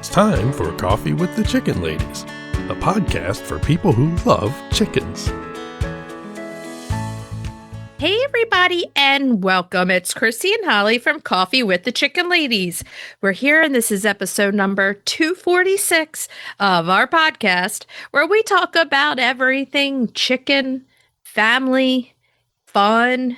It's time for Coffee with the Chicken Ladies, a podcast for people who love chickens. Hey everybody and welcome. It's Chrisie&Holly from Coffee with the Chicken Ladies. We're here and this is episode number 246 of our podcast where we talk about everything chicken, family, fun,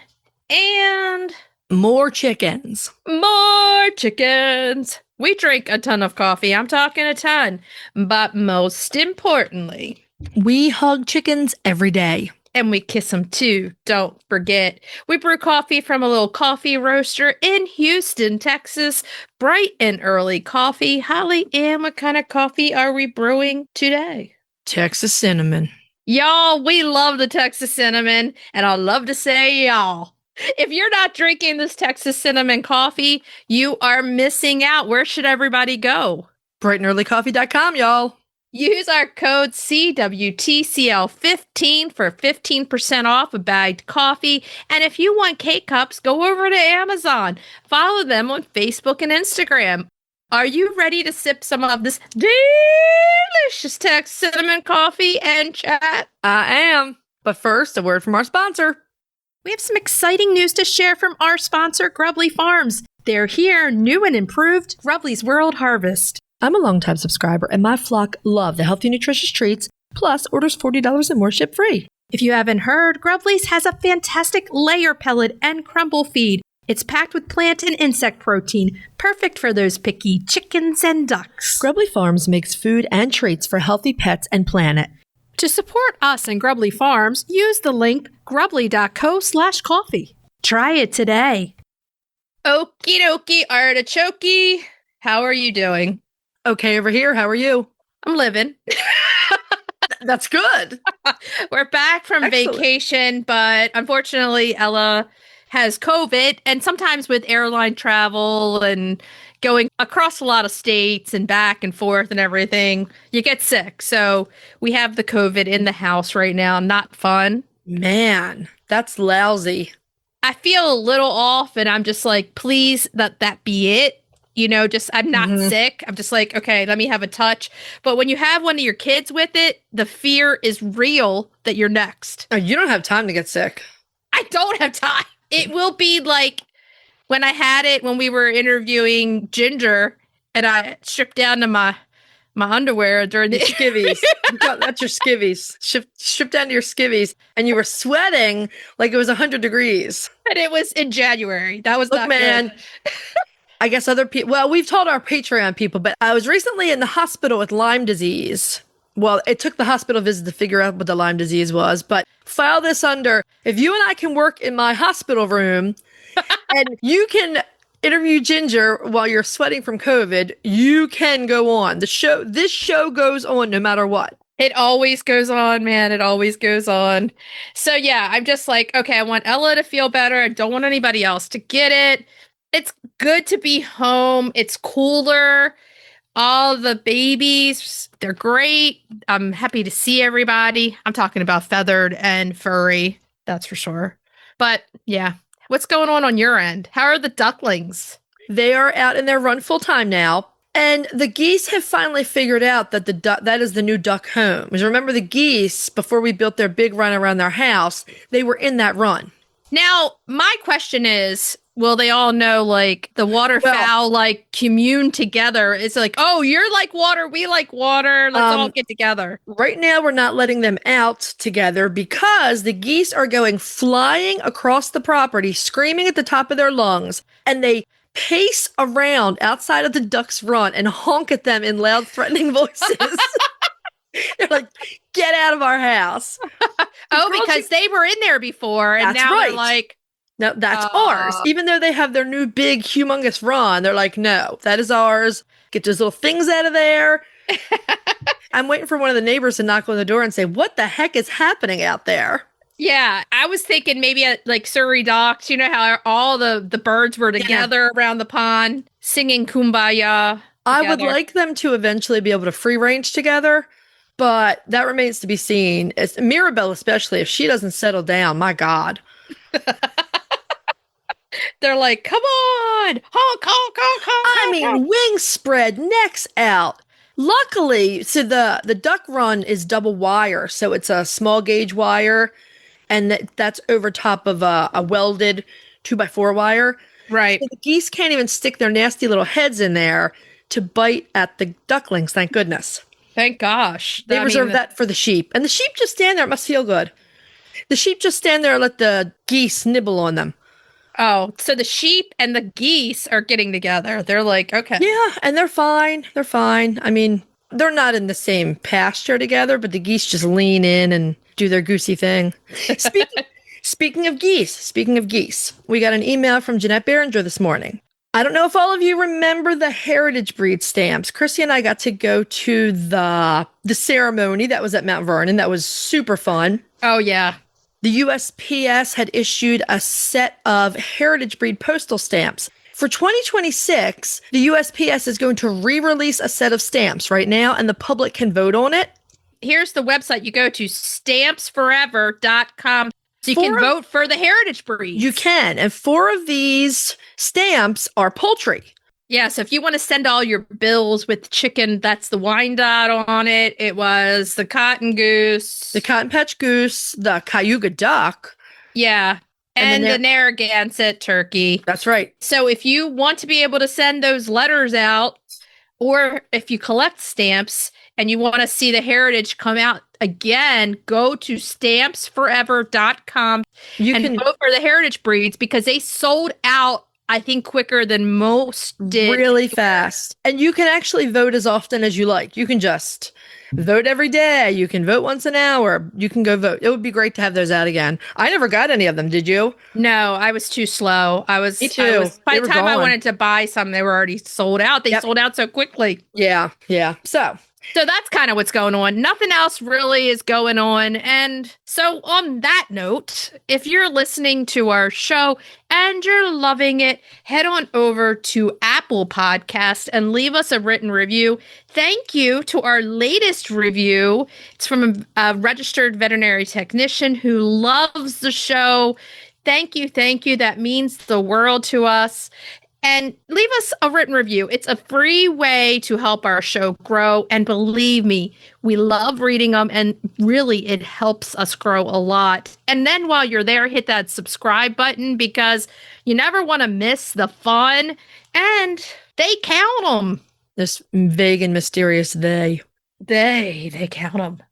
and more chickens. More chickens. We drink a ton of coffee. I'm talking a ton. But most importantly, we hug chickens every day. And we kiss them too. Don't forget. We brew coffee from a little coffee roaster in Houston, Texas. Bright and early coffee. Holly, and what kind of coffee are we brewing today? Texas cinnamon. Y'all, we love the Texas cinnamon. And I love to say y'all. If you're not drinking this Texas cinnamon coffee, you are missing out. Where should everybody go? brightandearlycoffee.com, y'all. Use our code CWTCL15 for 15% off a bagged coffee. And if you want K-Cups, go over to Amazon. Follow them on Facebook and Instagram. Are you ready to sip some of this delicious Texas cinnamon coffee and chat? I am. But first, a word from our sponsor. We have some exciting news to share from our sponsor, Grubbly Farms. They're here, new and improved, Grubbly's World Harvest. I'm a longtime subscriber, and my flock love the healthy, nutritious treats, plus orders $40 and more ship free. If you haven't heard, Grubbly's has a fantastic layer pellet and crumble feed. It's packed with plant and insect protein, perfect for those picky chickens and ducks. Grubbly Farms makes food and treats for healthy pets and planet. To support us and Grubbly Farms, use the link grubbly.co/coffee. Try it today. Okie dokie, artichoke. How are you doing? Okay over here. How are you? I'm living. That's good. We're back from vacation, but unfortunately, Ella has COVID. And sometimes with airline travel and going across a lot of states and back and forth and everything, you get sick. So we have the COVID in the house right now. Not fun. Man, that's lousy. I feel a little off and I'm just like, please, that be it. You know, just I'm not sick. I'm just like, okay, let me have a touch. But when you have one of your kids with it, the fear is real that you're next. Oh, you don't have time to get sick. I don't have time. It will be like when I had it when we were interviewing Ginger and I stripped down to my underwear during the skivvies. That's your skivvies. Stripped down to your skivvies and you were sweating like it was 100 degrees. And it was in January. That was not man. Good. I guess other people, well, we've told our Patreon people, but I was recently in the hospital with Lyme disease. Well, it took the hospital visit to figure out what the Lyme disease was, but file this under, if you and I can work in my hospital room and you can interview Ginger while you're sweating from COVID, you can go on. This show goes on no matter what. It always goes on, man. It always goes on. So yeah, I'm just like, okay, I want Ella to feel better. I don't want anybody else to get it. It's good to be home. It's cooler. All the babies, they're great. I'm happy to see everybody. I'm talking about feathered and furry. That's for sure. But yeah, what's going on your end? How are the ducklings? They are out in their run full time now. And the geese have finally figured out that that is the new duck home. Because remember the geese, before we built their big run around their house, they were in that run. Now, my question is, will they all know, like, the waterfowl, like, commune together? It's like, oh, you're like water, we like water, let's all get together. Right now, we're not letting them out together because the geese are going flying across the property, screaming at the top of their lungs, and they pace around outside of the ducks' run and honk at them in loud, threatening voices. They're like, get out of our house. Because they were in there before, and now they're like, no, that's ours. Even though they have their new big, humongous run, they're like, no, that is ours. Get those little things out of there. I'm waiting for one of the neighbors to knock on the door and say, what the heck is happening out there? Yeah, I was thinking maybe at like Surrey Docks, you know how all the birds were together around the pond singing Kumbaya together. I would like them to eventually be able to free range together, but that remains to be seen. It's Mirabelle, especially if she doesn't settle down. My God. They're like, come on, honk, honk, honk, honk. I honk, mean, honk. wings spread, necks out. Luckily, so the duck run is double wire, so it's a small gauge wire, and that's over top of a welded 2x4 wire. Right. So the geese can't even stick their nasty little heads in there to bite at the ducklings, thank goodness. Thank gosh. They reserve that for the sheep. And the sheep just stand there. It must feel good. The sheep just stand there and let the geese nibble on them. Oh, so the sheep and the geese are getting together. They're like, okay. Yeah, and they're fine. They're fine. I mean, they're not in the same pasture together, but the geese just lean in and do their goosey thing. Speaking of geese, we got an email from Jeanette Behringer this morning. I don't know if all of you remember the heritage breed stamps. Chrissy and I got to go to the ceremony that was at Mount Vernon. That was super fun. Oh, yeah. The USPS had issued a set of heritage breed postal stamps. For 2026, the USPS is going to re-release a set of stamps right now, and the public can vote on it. Here's the website. You go to stampsforever.com. So you can vote for the heritage breeds. You can. And 4 of these stamps are poultry. Yeah, so if you want to send all your bills with chicken, that's the Wyandotte on it. It was the cotton goose. The cotton patch goose, the Cayuga duck. Yeah, and the Narragansett turkey. That's right. So if you want to be able to send those letters out, or if you collect stamps and you want to see the heritage come out again, go to stampsforever.com and vote for the heritage breeds because they sold out, I think, quicker than most did. Really fast. And you can actually vote as often as you like. You can just vote every day. You can vote once an hour. You can go vote. It would be great to have those out again. I never got any of them. Did you? No, I was too slow. Me too. By the time I wanted to buy some, they were already sold out. They sold out so quickly. Yeah. So that's kind of what's going on. Nothing else really is going on. And so on that note, if you're listening to our show and you're loving it, head on over to Apple Podcast and leave us a written review. Thank you to our latest review. It's from a registered veterinary technician who loves the show. Thank you. That means the world to us. And leave us a written review. It's a free way to help our show grow. And believe me, we love reading them. And really, it helps us grow a lot. And then while you're there, hit that subscribe button because you never want to miss the fun. And they count them. This vague and mysterious they. They count them.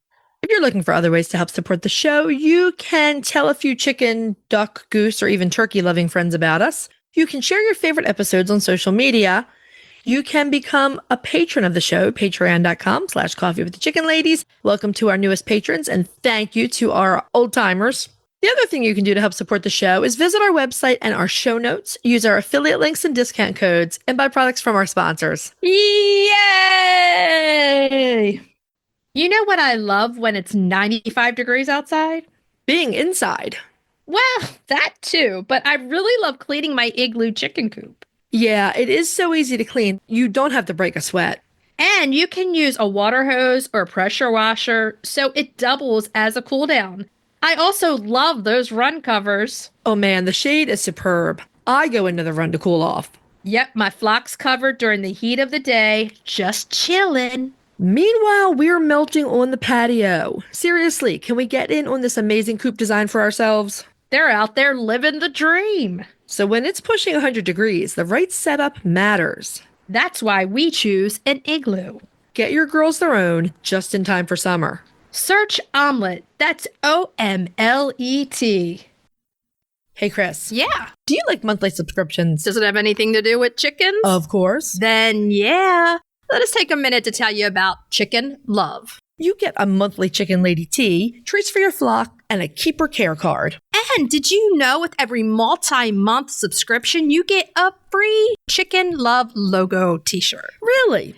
If you're looking for other ways to help support the show, you can tell a few chicken, duck, goose, or even turkey loving friends about us. You can share your favorite episodes on social media. You can become a patron of the show, patreon.com/coffeewiththechickenladies. Welcome to our newest patrons, and thank you to our old timers. The other thing you can do to help support the show is visit our website and our show notes, use our affiliate links and discount codes, and buy products from our sponsors. Yay! You know what I love when it's 95 degrees outside? Being inside. Well, that too, but I really love cleaning my igloo chicken coop. Yeah, it is so easy to clean. You don't have to break a sweat. And you can use a water hose or a pressure washer, so it doubles as a cool down. I also love those run covers. Oh man, the shade is superb. I go into the run to cool off. Yep, my flock's covered during the heat of the day, just chilling. Meanwhile, we're melting on the patio. Seriously, can we get in on this amazing coop design for ourselves? They're out there living the dream. So when it's pushing 100 degrees, the right setup matters. That's why we choose an igloo. Get your girls their own just in time for summer. Search Omelette. That's OMLET. Hey, Chris. Yeah. Do you like monthly subscriptions? Does it have anything to do with chickens? Of course. Then yeah. Let us take a minute to tell you about Chicken Love. You get a monthly Chicken Lady tee, treats for your flock, and a keeper care card. And did you know with every multi-month subscription, you get a free Chicken Love logo t-shirt? Really?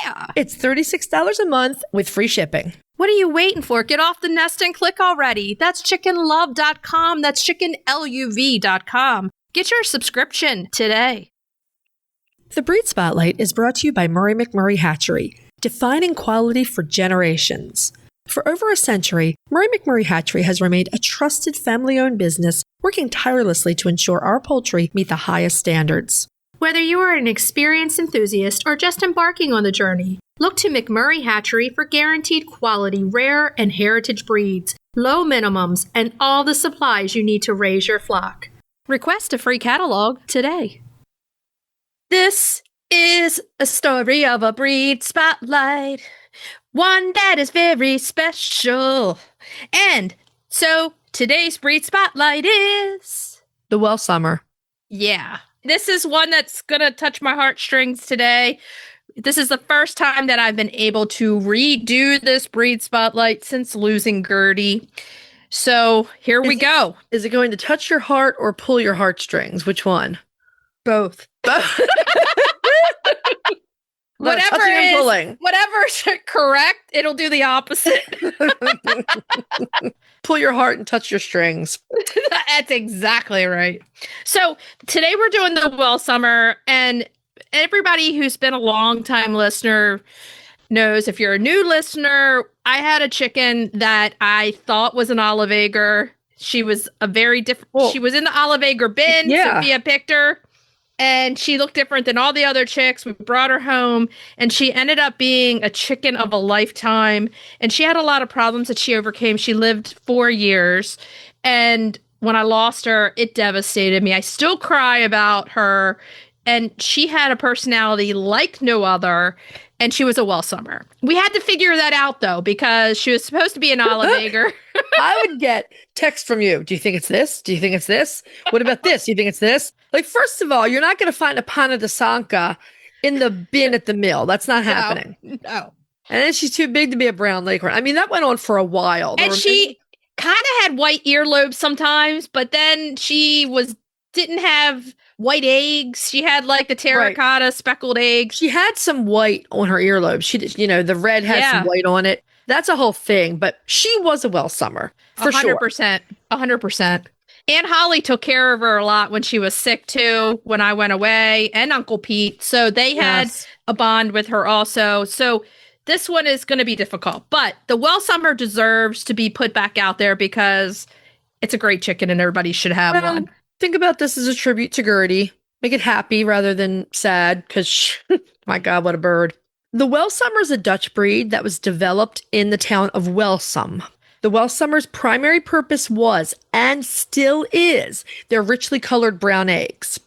Yeah. It's $36 a month with free shipping. What are you waiting for? Get off the nest and click already. That's chickenlove.com. That's chickenluv.com. Get your subscription today. The Breed Spotlight is brought to you by Murray McMurray Hatchery, defining quality for generations. For over a century, Murray McMurray Hatchery has remained a trusted family-owned business, working tirelessly to ensure our poultry meet the highest standards. Whether you are an experienced enthusiast or just embarking on the journey, look to McMurray Hatchery for guaranteed quality, rare, and heritage breeds, low minimums, and all the supplies you need to raise your flock. Request a free catalog today. This is a story of a breed spotlight, one that is very special. And so today's breed spotlight is The Welsummer. Yeah. This is one that's going to touch my heartstrings today. This is the first time that I've been able to redo this breed spotlight since losing Gertie. So here we go. Is it going to touch your heart or pull your heartstrings? Which one? Both. Whatever's correct, it'll do the opposite. Pull your heart and touch your strings. That's exactly right. So today we're doing the Welsummer, and everybody who's been a long-time listener knows. If you're a new listener, I had a chicken that I thought was an olive egger. She was a very different. She was in the olive egger bin. Yeah. Sophia picked her. And she looked different than all the other chicks. We brought her home, and she ended up being a chicken of a lifetime. And she had a lot of problems that she overcame. She lived 4 years. And when I lost her, it devastated me. I still cry about her. And she had a personality like no other. And she was a Welsummer. We had to figure that out, though, because she was supposed to be an olive egger. I would get text from you. Do you think it's this? Do you think it's this? What about this? Do you think it's this? Like, first of all, you're not going to find a Pana de Sanka in the bin at the mill. That's not happening. No. And then she's too big to be a brown leghorn. I mean, that went on for a while. And she kind of had white earlobes sometimes, but then she didn't have white eggs. She had like the terracotta speckled eggs. She had some white on her earlobe. She did, the red had some white on it. That's a whole thing, but she was a Welsummer for 100%, 100%. Aunt Holly took care of her a lot when she was sick too, when I went away, and Uncle Pete. So they had a bond with her also. So this one is going to be difficult, but the Welsummer deserves to be put back out there because it's a great chicken and everybody should have one. Think about this as a tribute to Gertie. Make it happy rather than sad, because my God, what a bird. The Welsummer is a Dutch breed that was developed in the town of Welsum. The Welsummer's primary purpose was, and still is, their richly colored brown eggs.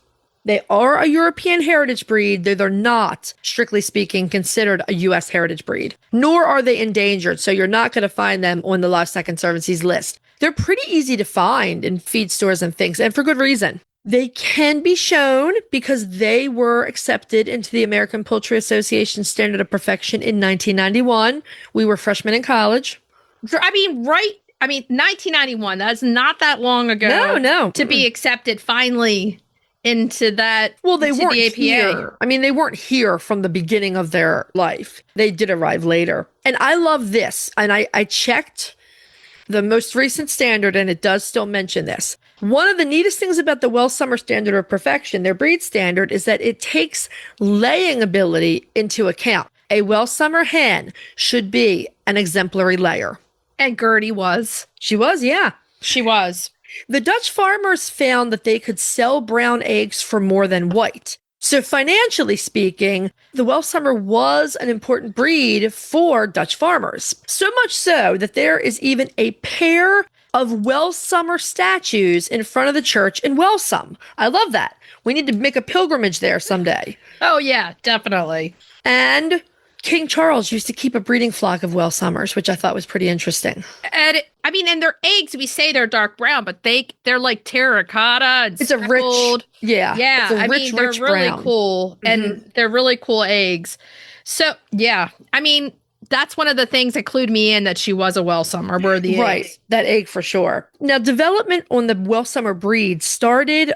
They are a European heritage breed, though they're not, strictly speaking, considered a U.S. heritage breed. Nor are they endangered, so you're not going to find them on the Livestock Conservancy's list. They're pretty easy to find in feed stores and things, and for good reason. They can be shown because they were accepted into the American Poultry Association Standard of Perfection in 1991. We were freshmen in college. 1991. That's not that long ago. No. To be accepted finally into that. Well, they weren't the APA. here. They weren't here from the beginning of their life. They did arrive later. And I love this. And I checked the most recent standard, and it does still mention this. One of the neatest things about the Welsummer Standard of Perfection, their breed standard, is that it takes laying ability into account. A Welsummer hen should be an exemplary layer. And Gertie was. She was, yeah. She was. The Dutch farmers found that they could sell brown eggs for more than white. So financially speaking, the Welsummer was an important breed for Dutch farmers. So much so that there is even a pair of Welsummer statues in front of the church in Welsum. I love that. We need to make a pilgrimage there someday. Oh, yeah, definitely. And King Charles used to keep a breeding flock of Welsummers, which I thought was pretty interesting. And and their eggs, we say they're dark brown, but they're like terracotta and it's speckled. A rich, yeah. They're really brown. Cool, and they're really cool eggs. So, yeah, that's one of the things that clued me in that she was a Welsummer, were the eggs. That egg for sure. Now, development on the Welsummer breed started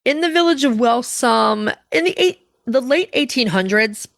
in the village of Welsum in the late 1800s.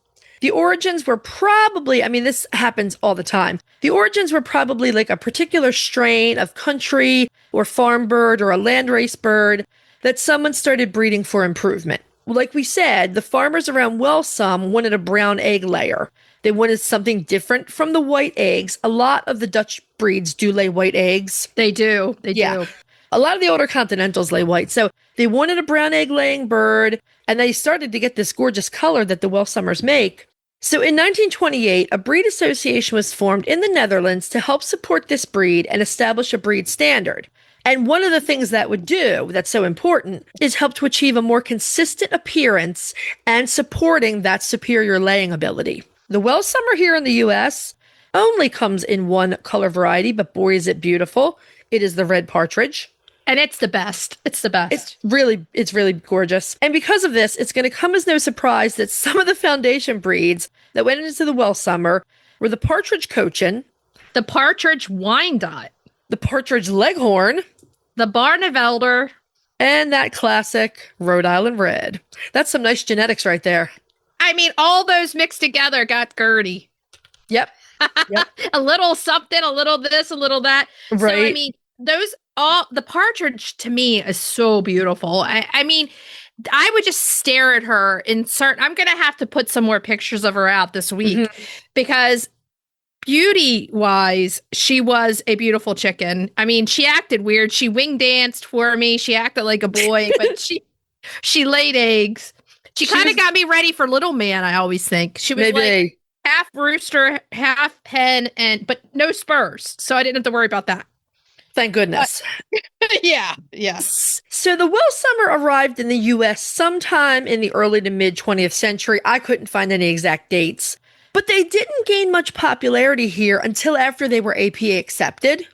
The origins were probably, this happens all the time. The origins were probably like a particular strain of country or farm bird or a landrace bird that someone started breeding for improvement. Like we said, the farmers around Welsum wanted a brown egg layer. They wanted something different from the white eggs. A lot of the Dutch breeds do lay white eggs. They do. They do. A lot of the older continentals lay white. So they wanted a brown egg laying bird, and they started to get this gorgeous color that the Welsummers make. So in 1928, a breed association was formed in the Netherlands to help support this breed and establish a breed standard. And one of the things that would do that's so important is help to achieve a more consistent appearance and supporting that superior laying ability. The Welsummer here in the US only comes in one color variety, but boy, is it beautiful. It is the red partridge. And it's the best. It's the best. It's really gorgeous. And because of this, it's going to come as no surprise that some of the foundation breeds that went into the Welsummer were the partridge Cochin, the partridge Wyandotte, the partridge Leghorn, the Barnevelder, and that classic Rhode Island Red. That's some nice genetics right there. I mean, all those mixed together got Gertie. Yep. A little something, a little this, a little that. Right. So, I mean, the partridge to me is so beautiful. I mean, I would just stare at her in certain. I'm going to have to put some more pictures of her out this week because beauty wise, she was a beautiful chicken. I mean, she acted weird. She wing danced for me. She acted like a boy, but she laid eggs. She kind of got me ready for little man. I always think she was like half rooster, half hen, but no spurs. So I didn't have to worry about that. Thank goodness. Yeah. So the Welsummer arrived in the U.S. sometime in the early to mid 20th century. I couldn't find any exact dates, but they didn't gain much popularity here until after they were APA accepted.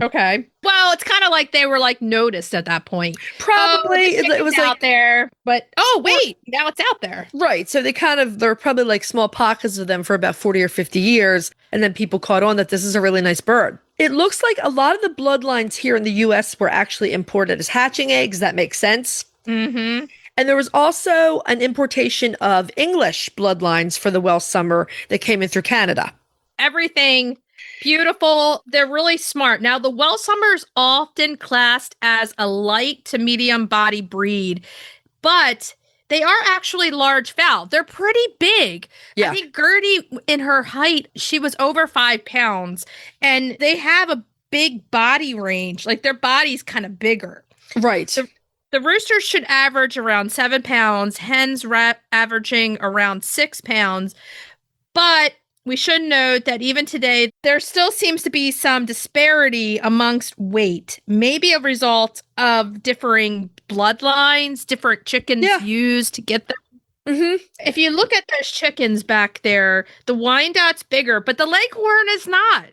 Okay. Well, it's kind of like they were like noticed at that point. Probably. It was out like there, but now it's out there. Right. So there were probably like small pockets of them for about 40 or 50 years. And then people caught on that this is a really nice bird. It looks like a lot of the bloodlines here in the U.S. were actually imported as hatching eggs. That makes sense. Mm-hmm. And there was also an importation of English bloodlines for the Welsummer that came in through Canada. Everything beautiful. They're really smart. Now, the Welsummer is often classed as a light to medium body breed, but they are actually large fowl. They're pretty big. Yeah. I think Gertie, in her height, she was over 5 pounds, and they have a big body range. Like their body's kind of bigger. Right. The roosters should average around 7 pounds. Hens averaging around 6 pounds. But we should note that even today, there still seems to be some disparity amongst weight, maybe a result of differing bloodlines, different chickens used to get them. Mm-hmm. If you look at those chickens back there, the Wyandotte's bigger, but the Leghorn is not.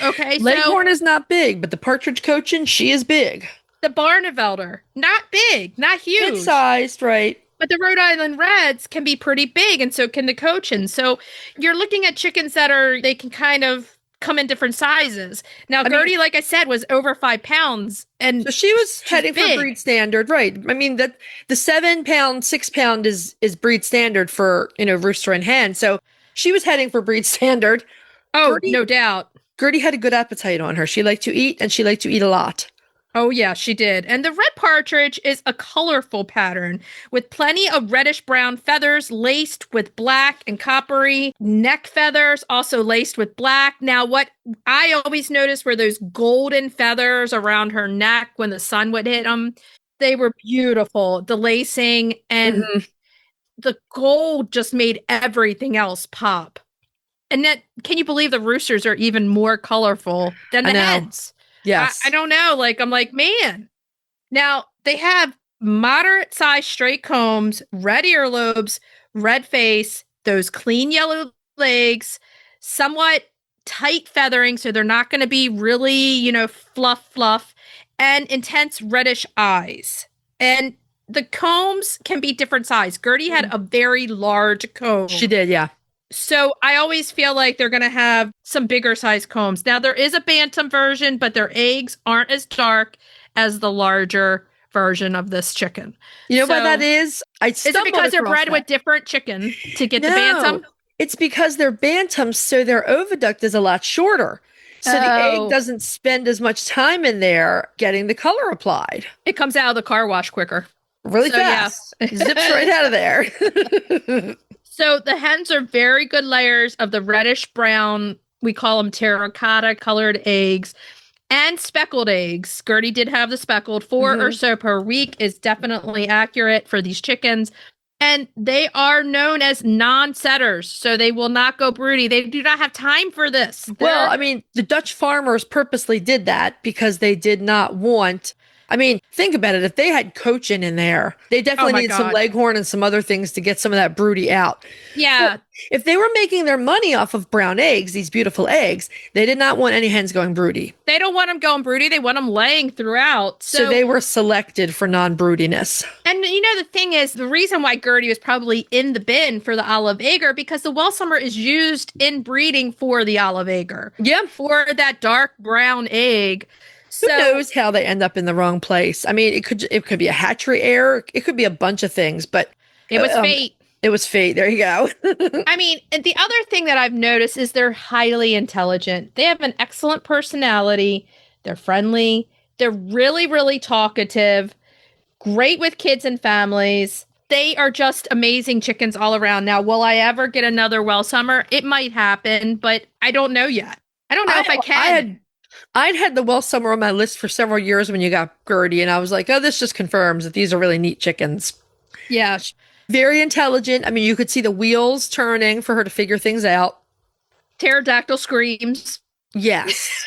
Okay, Leghorn is not big, but the partridge Cochin, she is big. The Barnevelder, not big, not huge. Good sized, right. But the Rhode Island Reds can be pretty big, and so can the Cochin. So you're looking at chickens they can kind of come in different sizes. Now, Gertie, like I said, was over 5 pounds. And so she was heading for breed standard, right? I mean, that the 7 pound, 6 pound is breed standard for, rooster and hen. So she was heading for breed standard. Oh, Gertie, no doubt. Gertie had a good appetite on her. She liked to eat, and she liked to eat a lot. Oh, yeah, she did. And the red partridge is a colorful pattern with plenty of reddish-brown feathers laced with black and coppery neck feathers, also laced with black. Now, what I always noticed were those golden feathers around her neck when the sun would hit them. They were beautiful. The lacing and the gold just made everything else pop. And can you believe the roosters are even more colorful than the hens? Yes. I don't know. I'm like, man. Now, they have moderate-sized straight combs, red earlobes, red face, those clean yellow legs, somewhat tight feathering, so they're not going to be really, fluff, and intense reddish eyes. And the combs can be different size. Gertie had a very large comb. She did, yeah. So I always feel like they're going to have some bigger size combs. Now, there is a bantam version, but their eggs aren't as dark as the larger version of this chicken. You know what that is? Is it because they're bred with different chicken to get the bantam? It's because they're bantams, so their oviduct is a lot shorter. So the egg doesn't spend as much time in there getting the color applied. It comes out of the car wash quicker. Really fast. Yeah. Zips right out of there. So the hens are very good layers of the reddish brown, we call them terracotta colored eggs, and speckled eggs. Gertie did have the speckled. 4 or so per week is definitely accurate for these chickens. And they are known as non-setters, so they will not go broody. They do not have time for this. Well, I mean, the Dutch farmers purposely did that because they did not want. I mean, think about it. If they had cochin in there, they definitely needed some leghorn and some other things to get some of that broody out. Yeah. But if they were making their money off of brown eggs, these beautiful eggs, they did not want any hens going broody. They don't want them going broody. They want them laying throughout. So they were selected for non-broodiness. And you know, the thing is, the reason why Gertie was probably in the bin for the olive agar, because the Welsummer is used in breeding for the olive agar. Yeah. For that dark brown egg. Who knows how they end up in the wrong place? I mean, it could be a hatchery error. It could be a bunch of things, but it was fate. It was fate. There you go. I mean, and the other thing that I've noticed is they're highly intelligent. They have an excellent personality. They're friendly. They're really, really talkative. Great with kids and families. They are just amazing chickens all around. Now, will I ever get another Welsummer? It might happen, but I don't know yet. I don't know if I can. I'd had the Welsummer on my list for several years when you got Gertie, and I was like, oh, this just confirms that these are really neat chickens. Yeah. Very intelligent. I mean, you could see the wheels turning for her to figure things out. Pterodactyl screams. Yes.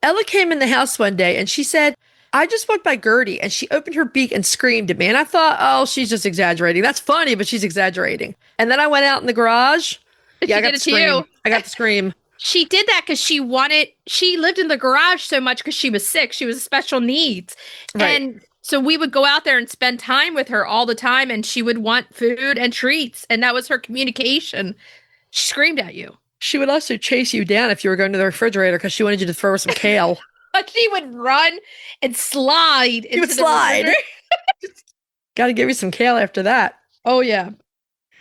Ella came in the house one day, and she said, I just walked by Gertie, and she opened her beak and screamed at me. And I thought, oh, she's just exaggerating. That's funny, but she's exaggerating. And then I went out in the garage. Yeah, I got the scream. I got the scream. She did that because she lived in the garage so much because she was sick. She was special needs. Right. And so we would go out there and spend time with her all the time, and she would want food and treats. And that was her communication. She screamed at you. She would also chase you down if you were going to the refrigerator because she wanted you to throw her some kale. But she would run and slide. She would slide. Got to give you some kale after that. Oh, yeah.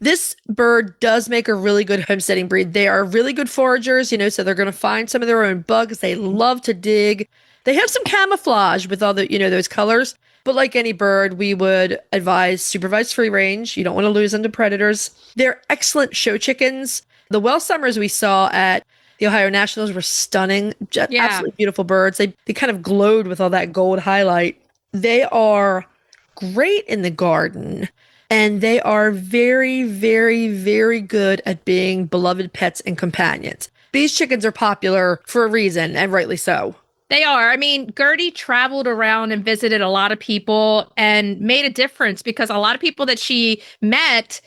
This bird does make a really good homesteading breed. They are really good foragers, so they're going to find some of their own bugs. They love to dig. They have some camouflage with all the, those colors. But like any bird, we would advise supervised free range. You don't want to lose them to predators. They're excellent show chickens. The Welsummers we saw at the Ohio Nationals were stunning. Absolutely beautiful birds. They kind of glowed with all that gold highlight. They are great in the garden. And they are very, very, very good at being beloved pets and companions. These chickens are popular for a reason, and rightly so. They are. I mean, Gertie traveled around and visited a lot of people and made a difference because a lot of people that she met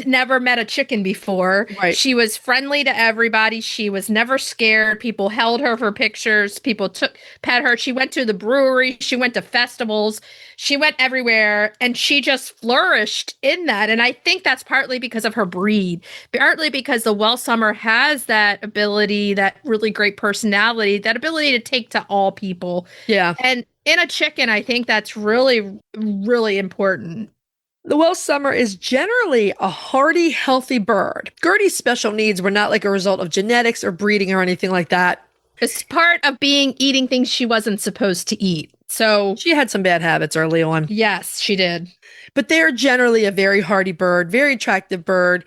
never met a chicken before. Right. She was friendly to everybody. She was never scared. People held her for pictures. People pet her. She went to the brewery. She went to festivals. She went everywhere, and she just flourished in that. And I think that's partly because of her breed, partly because the Welsummer has that ability, that really great personality, that ability to take to all people. Yeah. And in a chicken, I think that's really, really important. The Welsummer is generally a hardy, healthy bird. Gertie's special needs were not like a result of genetics or breeding or anything like that. It's part of eating things she wasn't supposed to eat. So she had some bad habits early on. Yes, she did. But they're generally a very hardy bird, very attractive bird.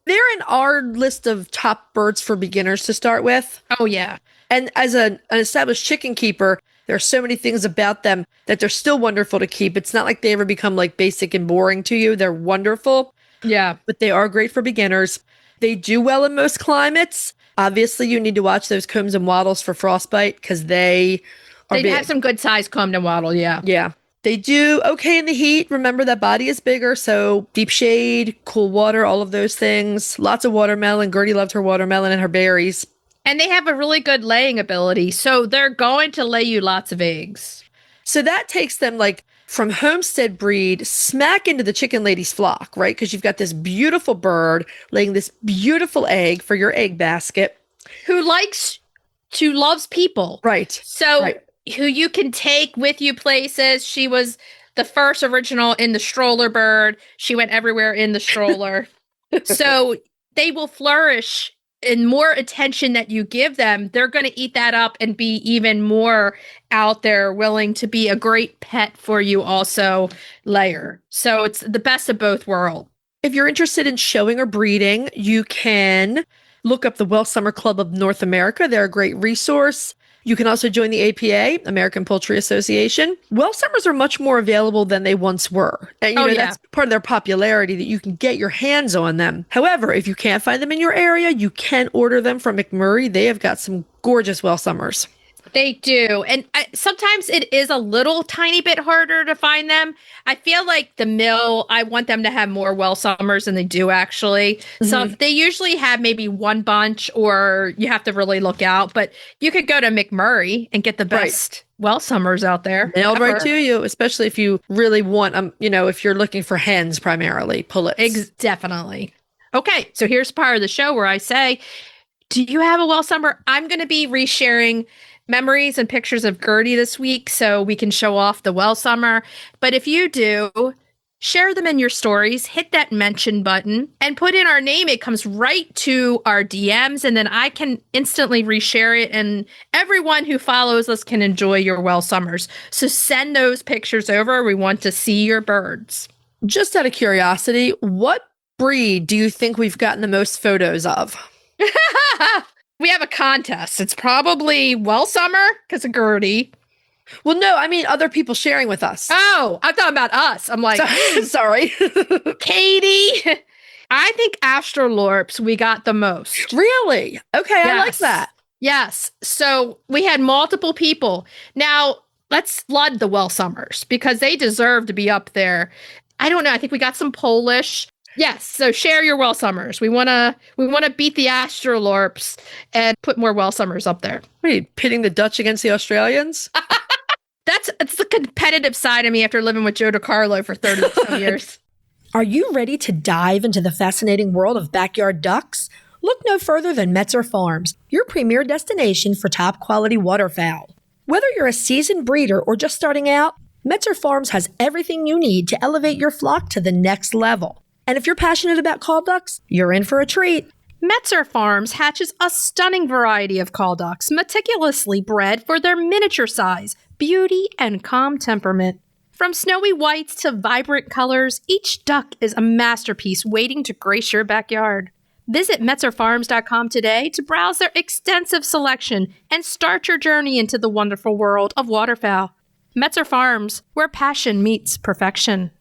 They're in our list of top birds for beginners to start with. Oh, yeah. And as an established chicken keeper, there are so many things about them that they're still wonderful to keep. It's not like they ever become like basic and boring to you. They're wonderful. Yeah. But they are great for beginners. They do well in most climates. Obviously, you need to watch those combs and wattles for frostbite because they have some good size combed and wattle, yeah. Yeah. They do okay in the heat. Remember, that body is bigger, so deep shade, cool water, all of those things. Lots of watermelon. Gertie loved her watermelon and her berries. And they have a really good laying ability, so they're going to lay you lots of eggs. So that takes them like from homestead breed smack into the chicken lady's flock, right? Because you've got this beautiful bird laying this beautiful egg for your egg basket. Who loves people. Right. So right. Who you can take with you places. She was the first original in the stroller bird. She went everywhere in the stroller. So they will flourish. And more attention that you give them, they're going to eat that up and be even more out there, willing to be a great pet for you also layer. So it's the best of both worlds. If you're interested in showing or breeding, you can look up the Welsummer Club of North America. They're a great resource. You can also join the APA, American Poultry Association. Welsummers are much more available than they once were. And that's part of their popularity, that you can get your hands on them. However, if you can't find them in your area, you can order them from McMurray. They have got some gorgeous Welsummers. They do. And sometimes it is a little tiny bit harder to find them. I feel like the mill, I want them to have more Welsummers than they do actually. Mm-hmm. So they usually have maybe one bunch, or you have to really look out. But you could go to McMurray and get the best Welsummers out there. Mailed right to you, especially if you really want, if you're looking for hens primarily, pullets. Definitely. Okay, so here's part of the show where I say, do you have a Welsummer? I'm going to be resharing memories and pictures of Gertie this week so we can show off the Welsummer. But if you do, share them in your stories, hit that mention button, and put in our name. It comes right to our DMs, and then I can instantly reshare it, and everyone who follows us can enjoy your Welsummers. So send those pictures over. We want to see your birds. Just out of curiosity, what breed do you think we've gotten the most photos of? We have a contest. It's probably Welsummer because of Gertie. Well, no, I mean other people sharing with us. Oh, I'm talking about us. I'm like, sorry. Katie. I think Astrolorps we got the most. Really? Okay, yes. I like that. Yes. So we had multiple people. Now, let's flood the Welsummers because they deserve to be up there. I don't know. I think we got some Polish. Yes, so share your Welsummers. We wanna beat the Astrolorps and put more Welsummers up there. What are you, pitting the Dutch against the Australians? It's the competitive side of me after living with Joe DiCarlo for 30 years. Are you ready to dive into the fascinating world of backyard ducks? Look no further than Metzer Farms, your premier destination for top quality waterfowl. Whether you're a seasoned breeder or just starting out, Metzer Farms has everything you need to elevate your flock to the next level. And if you're passionate about call ducks, you're in for a treat. Metzer Farms hatches a stunning variety of call ducks, meticulously bred for their miniature size, beauty, and calm temperament. From snowy whites to vibrant colors, each duck is a masterpiece waiting to grace your backyard. Visit metzerfarms.com today to browse their extensive selection and start your journey into the wonderful world of waterfowl. Metzer Farms, where passion meets perfection.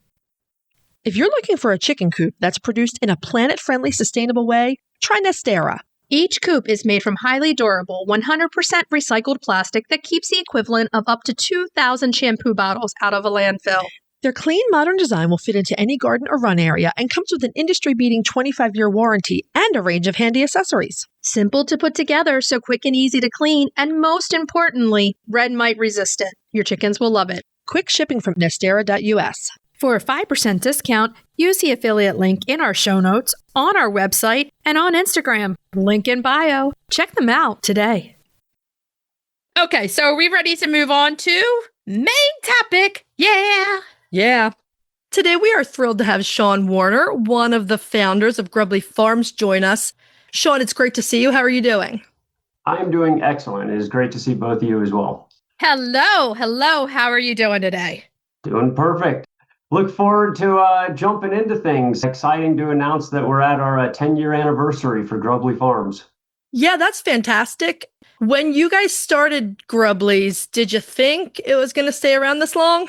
If you're looking for a chicken coop that's produced in a planet-friendly, sustainable way, try Nestera. Each coop is made from highly durable, 100% recycled plastic that keeps the equivalent of up to 2,000 shampoo bottles out of a landfill. Their clean, modern design will fit into any garden or run area and comes with an industry-beating 25-year warranty and a range of handy accessories. Simple to put together, so quick and easy to clean, and most importantly, red mite resistant. Your chickens will love it. Quick shipping from Nestera.us. For a 5% discount, use the affiliate link in our show notes, on our website, and on Instagram. Link in bio. Check them out today. Okay, so are we ready to move on to main topic? Yeah. Today we are thrilled to have Sean Warner, one of the founders of Grubbly Farms, join us. Sean, it's great to see you. How are you doing? I'm doing excellent. It is great to see both of you as well. Hello. How are you doing today? Doing perfect. Look forward to jumping into things. Exciting to announce that we're at our 10-year anniversary for Grubbly Farms. Yeah, that's fantastic. When you guys started Grubblies, did you think it was going to stay around this long?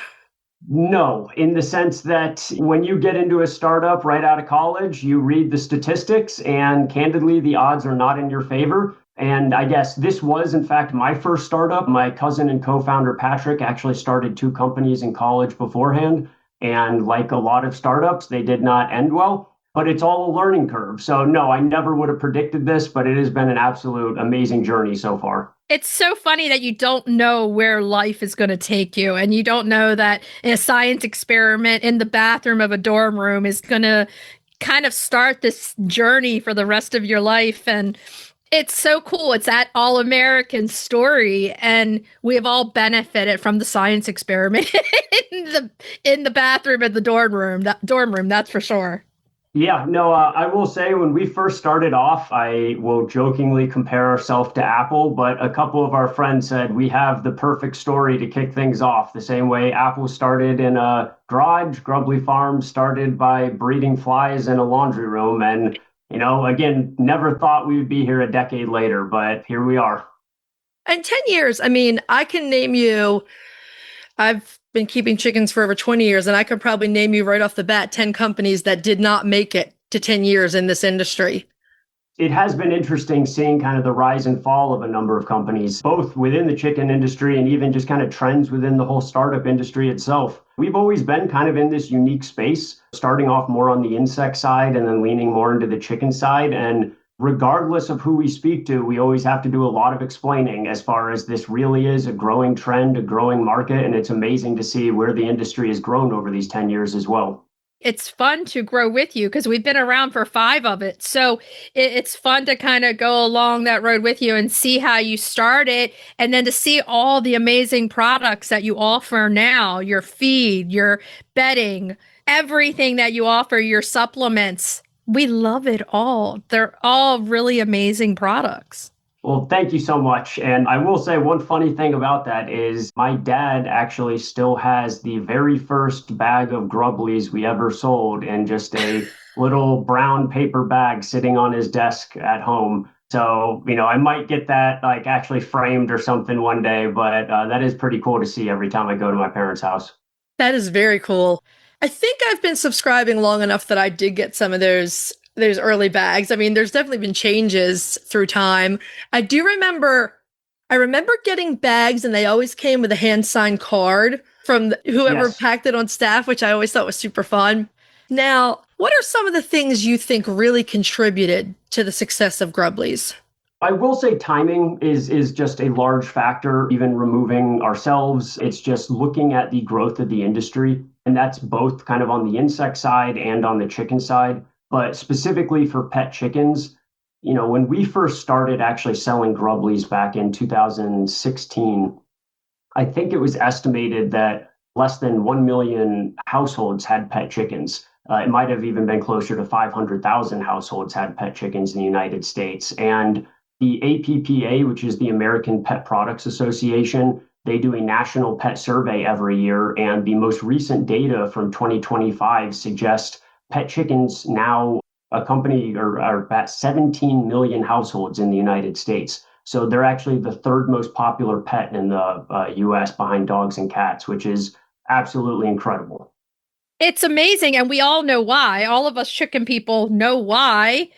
No, in the sense that when you get into a startup right out of college, you read the statistics, and candidly, the odds are not in your favor. And I guess this was, in fact, my first startup. My cousin and co-founder, Patrick, actually started 2 companies in college beforehand. And like a lot of startups, they did not end well, but it's all a learning curve. So no, I never would have predicted this, but it has been an absolute amazing journey so far. It's so funny that you don't know where life is going to take you. And you don't know that a science experiment in the bathroom of a dorm room is going to kind of start this journey for the rest of your life. And it's so cool. It's that all-American story, and we have all benefited from the science experiment in the bathroom of the dorm room, that's for sure. Yeah, no, I will say when we first started off, I will jokingly compare ourselves to Apple, but a couple of our friends said we have the perfect story to kick things off. The same way Apple started in a garage, Grubbly Farms started by breeding flies in a laundry room. And, again, never thought we would be here a decade later, but here we are. And 10 years, I mean, I can name you, I've been keeping chickens for over 20 years, and I could probably name you right off the bat 10 companies that did not make it to 10 years in this industry. It has been interesting seeing kind of the rise and fall of a number of companies, both within the chicken industry and even just kind of trends within the whole startup industry itself. We've always been kind of in this unique space, starting off more on the insect side and then leaning more into the chicken side. And regardless of who we speak to, we always have to do a lot of explaining as far as this really is a growing trend, a growing market, and it's amazing to see where the industry has grown over these 10 years as well. It's fun to grow with you because we've been around for 5 of it. So it's fun to kind of go along that road with you and see how you started, and then to see all the amazing products that you offer now, your feed, your bedding, everything that you offer, your supplements. We love it all. They're all really amazing products. Well, thank you so much. And I will say one funny thing about that is my dad actually still has the very first bag of Grubblies we ever sold in just a little brown paper bag sitting on his desk at home. So, I might get that like actually framed or something one day, but that is pretty cool to see every time I go to my parents' house. That is very cool. I think I've been subscribing long enough that I did get some of those early bags. I mean, there's definitely been changes through time. I remember getting bags, and they always came with a hand-signed card from whoever packed it on staff, which I always thought was super fun. Now, what are some of the things you think really contributed to the success of Grubblies? I will say timing is just a large factor, even removing ourselves. It's just looking at the growth of the industry. And that's both kind of on the insect side and on the chicken side. But specifically for pet chickens, when we first started actually selling Grubblies back in 2016, I think it was estimated that less than 1 million households had pet chickens. It might have even been closer to 500,000 households had pet chickens in the United States. And the APPA, which is the American Pet Products Association, they do a national pet survey every year. And the most recent data from 2025 suggests pet chickens now accompany or are at 17 million households in the United States. So they're actually the third most popular pet in the US behind dogs and cats, which is absolutely incredible. It's amazing. And we all know why. All of us chicken people know why.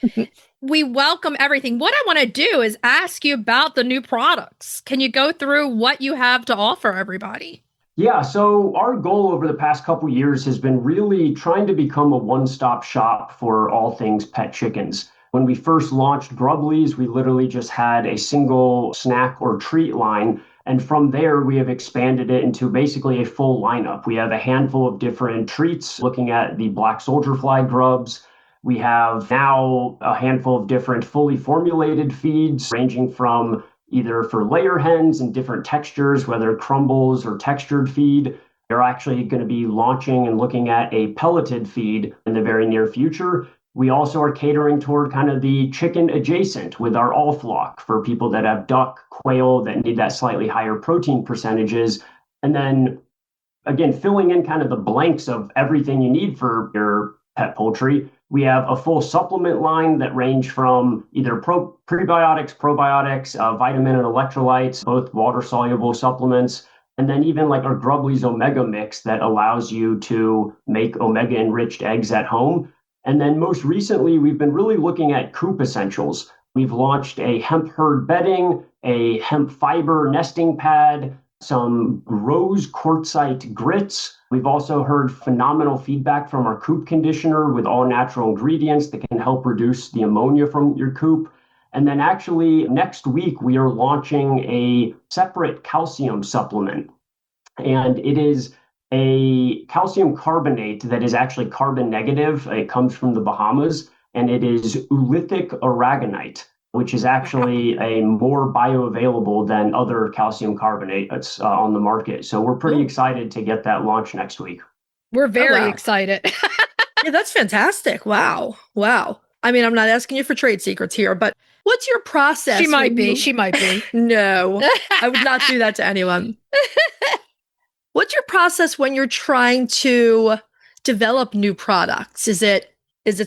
We welcome everything. What I want to do is ask you about the new products. Can you go through what you have to offer everybody? Yeah, so our goal over the past couple years has been really trying to become a one-stop shop for all things pet chickens. When we first launched Grubblies, we literally just had a single snack or treat line. And from there, we have expanded it into basically a full lineup. We have a handful of different treats, looking at the black soldier fly grubs. We have now a handful of different fully formulated feeds, ranging from either for layer hens and different textures, whether crumbles or textured feed. They're actually going to be launching and looking at a pelleted feed in the very near future. We also are catering toward kind of the chicken adjacent with our all flock for people that have duck, quail that need that slightly higher protein percentages. And then again, filling in kind of the blanks of everything you need for your pet poultry. We have a full supplement line that range from either prebiotics, probiotics, vitamin and electrolytes, both water-soluble supplements, and then even like our Grubblies Omega mix that allows you to make omega-enriched eggs at home. And then most recently, we've been really looking at coop essentials. We've launched a hemp herd bedding, a hemp fiber nesting pad, some rose quartzite grits. We've also heard phenomenal feedback from our coop conditioner with all natural ingredients that can help reduce the ammonia from your coop. And then actually next week, we are launching a separate calcium supplement. And it is a calcium carbonate that is actually carbon negative. It comes from the Bahamas, and it is oolithic aragonite, which is actually a more bioavailable than other calcium carbonate that's on the market. So we're pretty excited to get that launch next week. We're very excited. Yeah, that's fantastic. Wow. Wow. I mean, I'm not asking you for trade secrets here, but what's your process? She might be. She might be. No, I would not do that to anyone. What's your process when you're trying to develop new products? Is it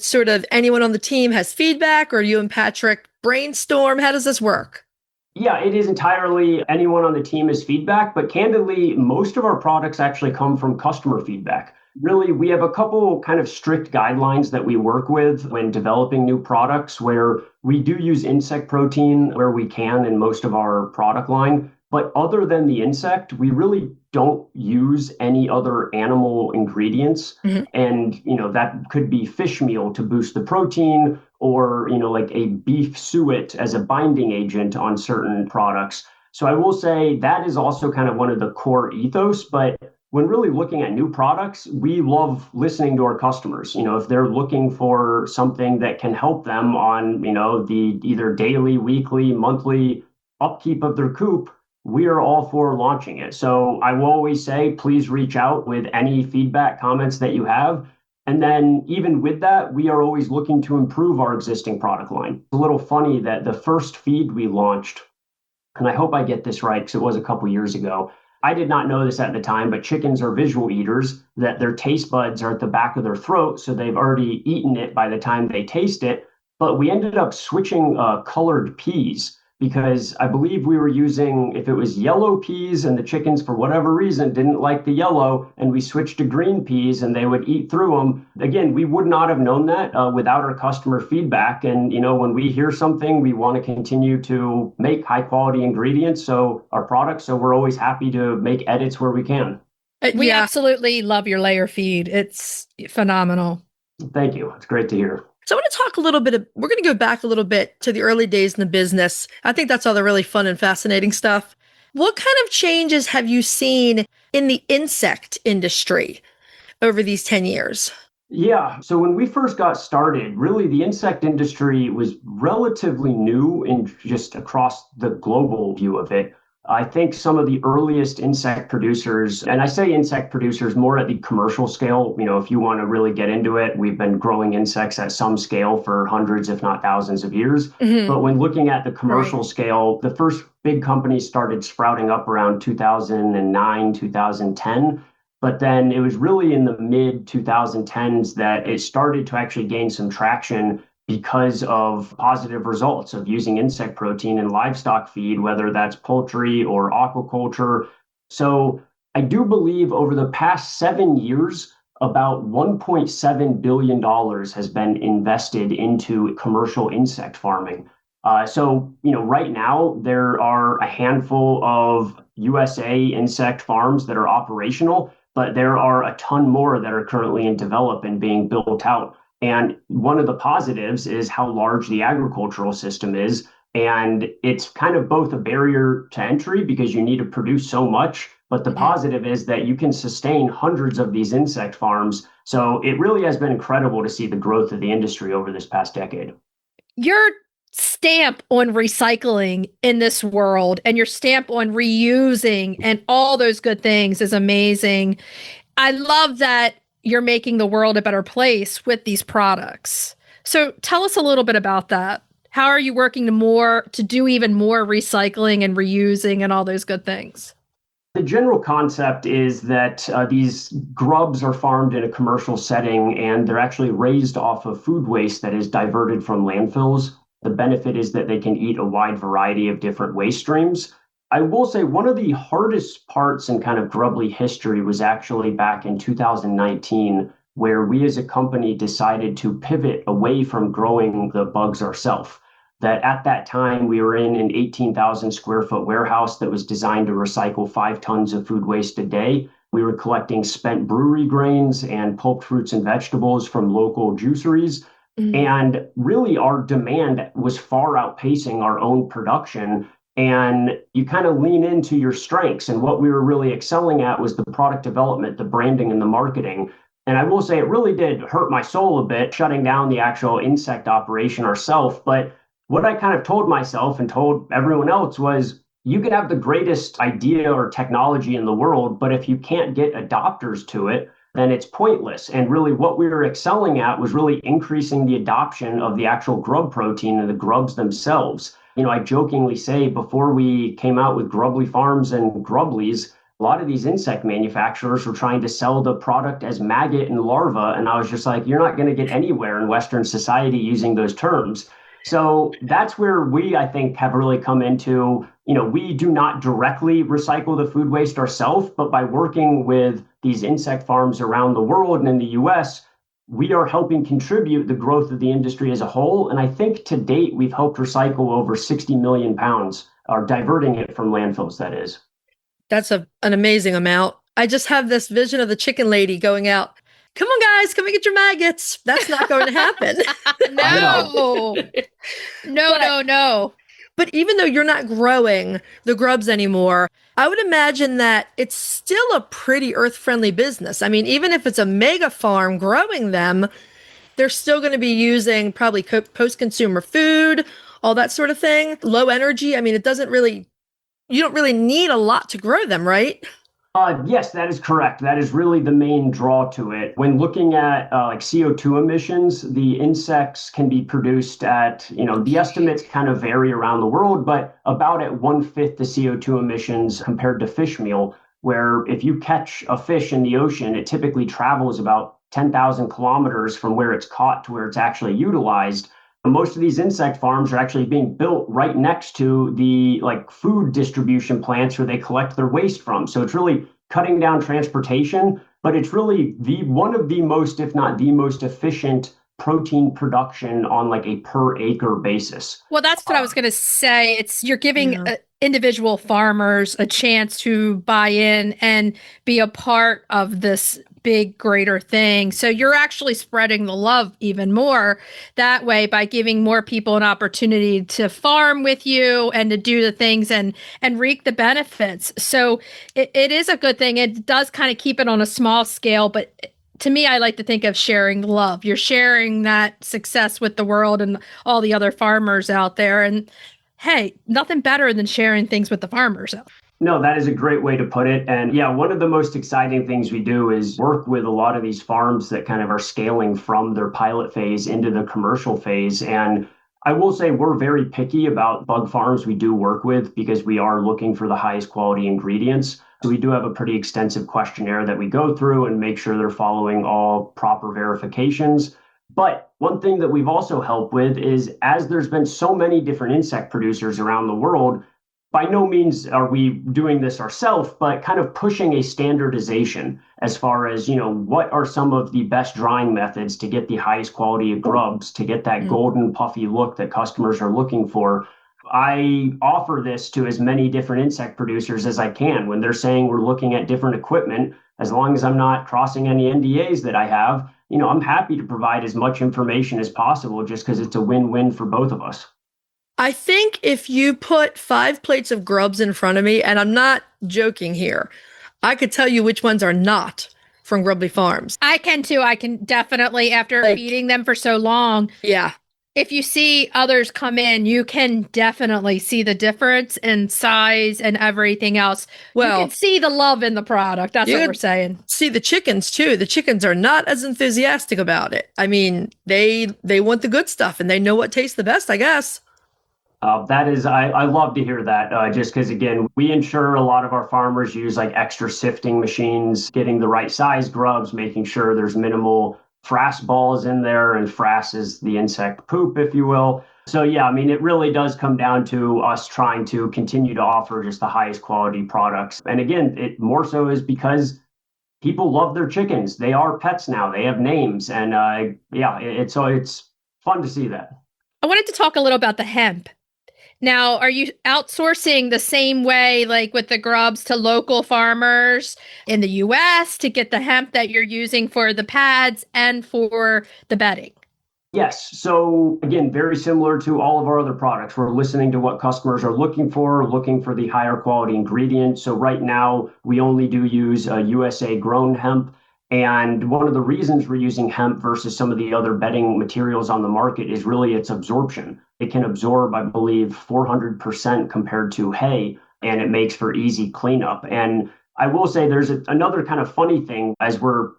sort of anyone on the team has feedback, or you and Patrick brainstorm? How does this work? Yeah, it is entirely anyone on the team is feedback, but candidly, most of our products actually come from customer feedback. Really, we have a couple kind of strict guidelines that we work with when developing new products where we do use insect protein where we can in most of our product line. But other than the insect, we really don't use any other animal ingredients. And, that could be fish meal to boost the protein or, like a beef suet as a binding agent on certain products. So I will say that is also kind of one of the core ethos, but when really looking at new products, we love listening to our customers. If they're looking for something that can help them on, the either daily, weekly, monthly upkeep of their coop, we are all for launching it. So I will always say, please reach out with any feedback, comments that you have. And then even with that, we are always looking to improve our existing product line. It's a little funny that the first feed we launched, and I hope I get this right because it was a couple years ago, I did not know this at the time, but chickens are visual eaters, that their taste buds are at the back of their throat. So they've already eaten it by the time they taste it. But we ended up switching colored peas because I believe we were using, if it was yellow peas and the chickens, for whatever reason, didn't like the yellow, and we switched to green peas and they would eat through them. Again, we would not have known that without our customer feedback. And, when we hear something, we want to continue to make high quality ingredients. So our products, so we're always happy to make edits where we can. We absolutely love your layer feed. It's phenomenal. Thank you. It's great to hear. So I want to talk a little bit, we're going to go back a little bit to the early days in the business. I think that's all the really fun and fascinating stuff. What kind of changes have you seen in the insect industry over these 10 years? Yeah, so when we first got started, really the insect industry was relatively new in just across the global view of it. I think some of the earliest insect producers, and I say insect producers more at the commercial scale, if you want to really get into it, we've been growing insects at some scale for hundreds, if not thousands of years. But when looking at the commercial scale, the first big companies started sprouting up around 2009, 2010. But then it was really in the mid 2010s that it started to actually gain some traction because of positive results of using insect protein in livestock feed, whether that's poultry or aquaculture. So I do believe over the past 7 years, about $1.7 billion has been invested into commercial insect farming. So right now there are a handful of USA insect farms that are operational, but there are a ton more that are currently in development and being built out. And one of the positives is how large the agricultural system is. And it's kind of both a barrier to entry because you need to produce so much. But the positive is that you can sustain hundreds of these insect farms. So it really has been incredible to see the growth of the industry over this past decade. Your stamp on recycling in this world and your stamp on reusing and all those good things is amazing. I love that you're making the world a better place with these products. So tell us a little bit about that. How are you working to do even more recycling and reusing and all those good things? The general concept is that these grubs are farmed in a commercial setting and they're actually raised off of food waste that is diverted from landfills. The benefit is that they can eat a wide variety of different waste streams. I will say one of the hardest parts in kind of Grubbly history was actually back in 2019, where we as a company decided to pivot away from growing the bugs ourselves. That at that time, we were in an 18,000 square foot warehouse that was designed to recycle 5 tons of food waste a day. We were collecting spent brewery grains and pulped fruits and vegetables from local juiceries. And really our demand was far outpacing our own production. And you kind of lean into your strengths. And what we were really excelling at was the product development, the branding, and the marketing. And I will say it really did hurt my soul a bit, shutting down the actual insect operation ourselves. But what I kind of told myself and told everyone else was, you could have the greatest idea or technology in the world, but if you can't get adopters to it, then it's pointless. And really what we were excelling at was really increasing the adoption of the actual grub protein and the grubs themselves. I jokingly say before we came out with Grubbly Farms and Grubblies, a lot of these insect manufacturers were trying to sell the product as maggot and larva. And I was just like, you're not going to get anywhere in Western society using those terms. So that's where we, I think, have really come into, we do not directly recycle the food waste ourselves, but by working with these insect farms around the world and in the US, we are helping contribute the growth of the industry as a whole. And I think to date, we've helped recycle over 60 million pounds, or diverting it from landfills, that is. That's an amazing amount. I just have this vision of the chicken lady going out. Come on, guys, come and get your maggots. That's not going to happen. No. But even though you're not growing the grubs anymore, I would imagine that it's still a pretty earth-friendly business. I mean, even if it's a mega farm growing them, they're still going to be using probably post-consumer food, all that sort of thing. Low energy. I mean, you don't really need a lot to grow them, right? Yes, that is correct. That is really the main draw to it. When looking at like CO2 emissions, the insects can be produced at, the estimates kind of vary around the world, but about at 1/5 the CO2 emissions compared to fish meal, where if you catch a fish in the ocean, it typically travels about 10,000 kilometers from where it's caught to where it's actually utilized. Most of these insect farms are actually being built right next to the food distribution plants where they collect their waste from. So it's really cutting down transportation, but it's really one of the most, if not the most efficient protein production on a per acre basis. Well, that's what I was going to say. You're giving individual farmers a chance to buy in and be a part of this big, greater thing. So you're actually spreading the love even more that way by giving more people an opportunity to farm with you and to do the things and reap the benefits. So it is a good thing. It does kind of keep it on a small scale, but to me, I like to think of sharing love. You're sharing that success with the world and all the other farmers out there. And hey, nothing better than sharing things with the farmers. No, that is a great way to put it. And yeah, one of the most exciting things we do is work with a lot of these farms that kind of are scaling from their pilot phase into the commercial phase. And I will say we're very picky about bug farms we do work with because we are looking for the highest quality ingredients. So we do have a pretty extensive questionnaire that we go through and make sure they're following all proper verifications. But one thing that we've also helped with is as there's been so many different insect producers around the world, by no means are we doing this ourselves, but kind of pushing a standardization as far as, what are some of the best drying methods to get the highest quality of grubs, to get that golden puffy look that customers are looking for. I offer this to as many different insect producers as I can. When they're saying we're looking at different equipment, as long as I'm not crossing any NDAs that I have, I'm happy to provide as much information as possible just because it's a win-win for both of us. I think if you put 5 plates of grubs in front of me, and I'm not joking here, I could tell you which ones are not from Grubbly Farms. I can too. I can definitely, after feeding them for so long. Yeah. If you see others come in, you can definitely see the difference in size and everything else. Well, you can see the love in the product. That's what we're saying. See the chickens too. The chickens are not as enthusiastic about it. I mean, they want the good stuff and they know what tastes the best, I guess. I love to hear that, just because, again, we ensure a lot of our farmers use extra sifting machines, getting the right size grubs, making sure there's minimal frass balls in there, and frass is the insect poop, if you will. So, yeah, I mean, it really does come down to us trying to continue to offer just the highest quality products. And again, it more so is because people love their chickens. They are pets now. They have names. And it's fun to see that. I wanted to talk a little about the hemp. Now, are you outsourcing the same way, like with the grubs, to local farmers in the US to get the hemp that you're using for the pads and for the bedding? Yes. So again, very similar to all of our other products. We're listening to what customers are looking for the higher quality ingredients. So right now, we only do use USA grown hemp. And one of the reasons we're using hemp versus some of the other bedding materials on the market is really its absorption. It can absorb, I believe, 400% compared to hay, and it makes for easy cleanup. And I will say there's another kind of funny thing as we're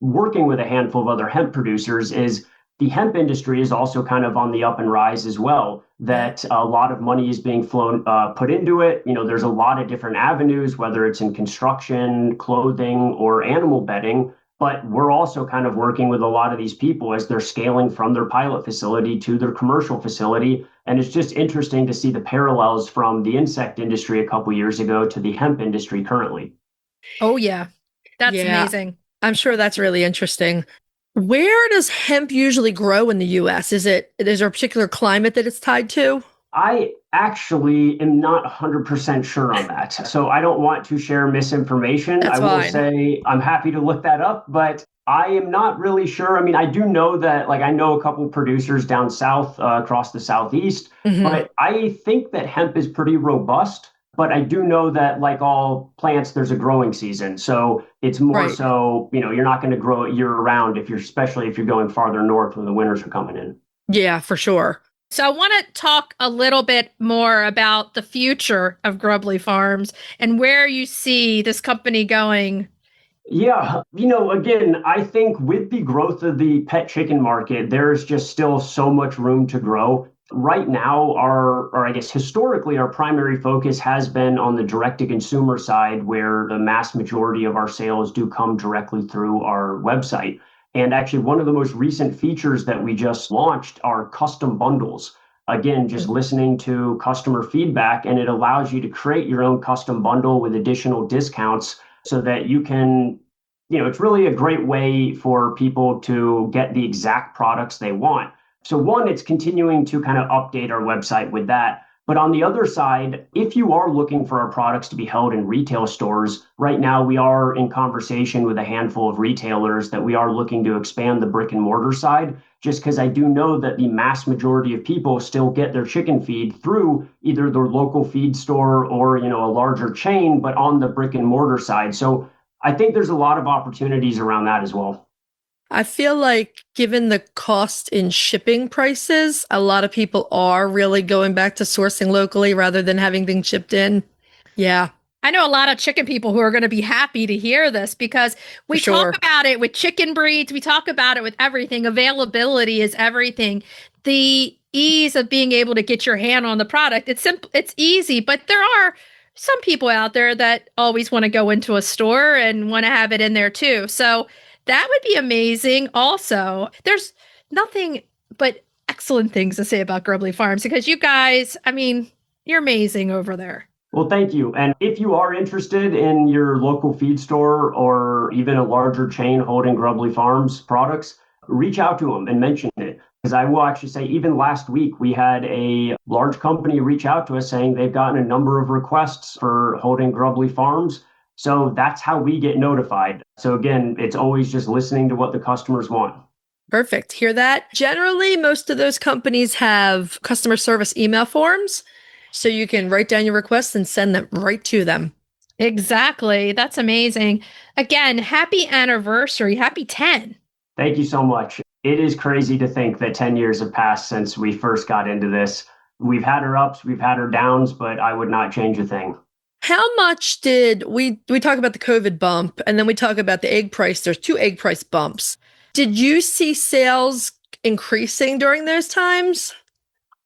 working with a handful of other hemp producers is the hemp industry is also kind of on the up and rise as well, that a lot of money is being put into it. There's a lot of different avenues, whether it's in construction, clothing, or animal bedding. But we're also kind of working with a lot of these people as they're scaling from their pilot facility to their commercial facility. And it's just interesting to see the parallels from the insect industry a couple years ago to the hemp industry currently. Oh, yeah. That's amazing. I'm sure that's really interesting. Where does hemp usually grow in the US? Is there a particular climate that it's tied to? I actually am not 100% sure on that. So I don't want to share misinformation. That's I will fine. say I'm happy to look that up, but I am not really sure. I mean, I do know that, I know a couple of producers down south across the Southeast, but I think that hemp is pretty robust. But I do know that, like all plants, there's a growing season. So it's more so, you're not going to grow it year round especially if you're going farther north when the winters are coming in. Yeah, for sure. So I want to talk a little bit more about the future of Grubbly Farms and where you see this company going. Yeah, again, I think with the growth of the pet chicken market, there's just still so much room to grow. Right now, or I guess historically, our primary focus has been on the direct-to-consumer side, where the mass majority of our sales do come directly through our website. And actually, one of the most recent features that we just launched are custom bundles. Again, just listening to customer feedback, and it allows you to create your own custom bundle with additional discounts so that you can, it's really a great way for people to get the exact products they want. So one, it's continuing to kind of update our website with that. But on the other side, if you are looking for our products to be held in retail stores, right now we are in conversation with a handful of retailers that we are looking to expand the brick and mortar side, just because I do know that the mass majority of people still get their chicken feed through either their local feed store or, a larger chain, but on the brick and mortar side. So I think there's a lot of opportunities around that as well. I feel like given the cost in shipping prices, a lot of people are really going back to sourcing locally rather than having things shipped in. Yeah. I know a lot of chicken people who are going to be happy to hear this because we talk about it with chicken breeds. We talk about it with everything. Availability is everything. The ease of being able to get your hand on the product. It's simple. It's easy, but there are some people out there that always want to go into a store and want to have it in there too. So that would be amazing. Also, there's nothing but excellent things to say about Grubbly Farms because you guys, you're amazing over there. Well, thank you. And if you are interested in your local feed store or even a larger chain holding Grubbly Farms products, reach out to them and mention it. Because I will actually say, even last week, we had a large company reach out to us saying they've gotten a number of requests for holding Grubbly Farms. So that's how we get notified. So again, it's always just listening to what the customers want. Perfect. Hear that? Generally, most of those companies have customer service email forms, so you can write down your requests and send them right to them. Exactly. That's amazing. Again, happy anniversary. Happy 10. Thank you so much. It is crazy to think that 10 years have passed since we first got into this. We've had our ups, we've had our downs, but I would not change a thing. How much did we talk about the COVID bump and then we talk about the egg price? There's 2 egg price bumps. Did you see sales increasing during those times?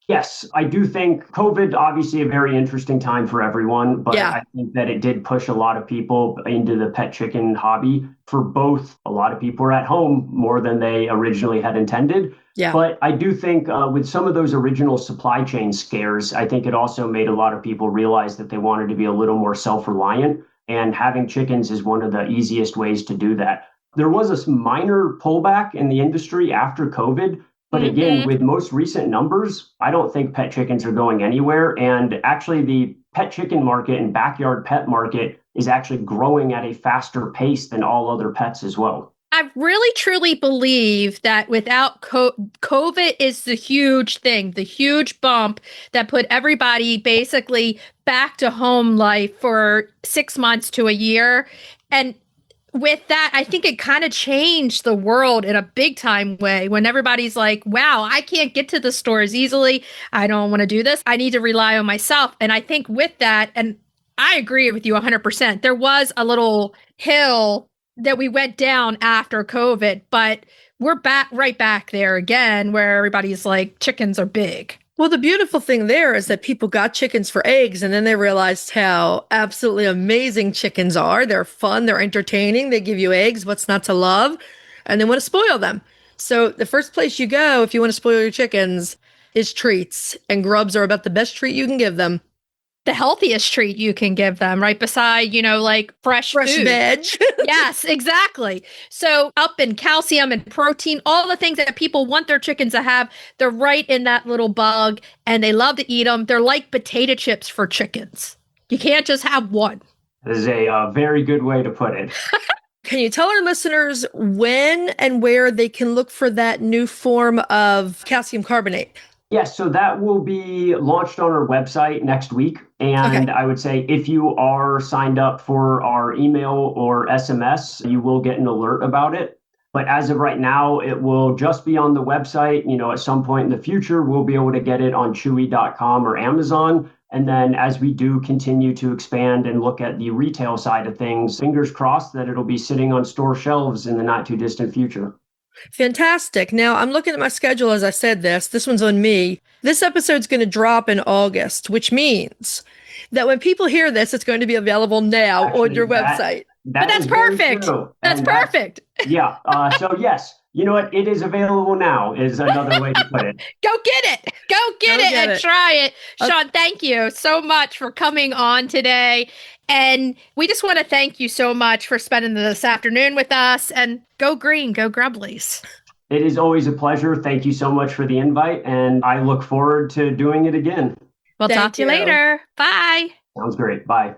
Yes, I do think COVID, obviously a very interesting time for everyone, but Yeah. I think that it did push a lot of people into the pet chicken hobby. For both, a lot of people were at home more than they originally had intended. Yeah. But I do think with some of those original supply chain scares, I think it also made a lot of people realize that they wanted to be a little more self-reliant, and having chickens is one of the easiest ways to do that. There was a minor pullback in the industry after COVID. But again, with most recent numbers, I don't think pet chickens are going anywhere. And actually, the pet chicken market and backyard pet market is actually growing at a faster pace than all other pets as well. I really truly believe that without COVID is the huge thing, the huge bump that put everybody basically back to home life for 6 months to a year. And with that, I think it kind of changed the world in a big time way when everybody's like, wow, I can't get to the stores easily. I don't want to do this. I need to rely on myself. And I think with that, and I agree with you 100%, there was a little hill that we went down after COVID, but we're right back there again where everybody's like, chickens are big. Well, the beautiful thing there is that people got chickens for eggs, and then they realized how absolutely amazing chickens are. They're fun, they're entertaining, they give you eggs, what's not to love, and they want to spoil them. So the first place you go if you want to spoil your chickens is treats, and grubs are about the best treat you can give them. The healthiest treat you can give them, right beside, like fresh food. Veg. Yes, exactly. So up in calcium and protein, all the things that people want their chickens to have, they're right in that little bug, and they love to eat them. They're like potato chips for chickens. You can't just have one. This is a very good way to put it. Can you tell our listeners when and where they can look for that new form of calcium carbonate? Yes, so that will be launched on our website next week. And I would say if you are signed up for our email or SMS, you will get an alert about it. But as of right now, it will just be on the website. At some point in the future, we'll be able to get it on Chewy.com or Amazon. And then as we do continue to expand and look at the retail side of things, fingers crossed that it'll be sitting on store shelves in the not too distant future. Fantastic. Now, I'm looking at my schedule as I said this. This one's on me. This episode's going to drop in August, which means that when people hear this, it's going to be available now on your website. But that's perfect. That's perfect. Yeah. So, yes, you know what? It is available now is another way to put it. Go get it. Go get it. Try it. Sean, thank you so much for coming on today. And we just want to thank you so much for spending this afternoon with us, and go green, go Grubblies. It is always a pleasure. Thank you so much for the invite, and I look forward to doing it again. We'll talk to you later. Bye. Sounds great. Bye.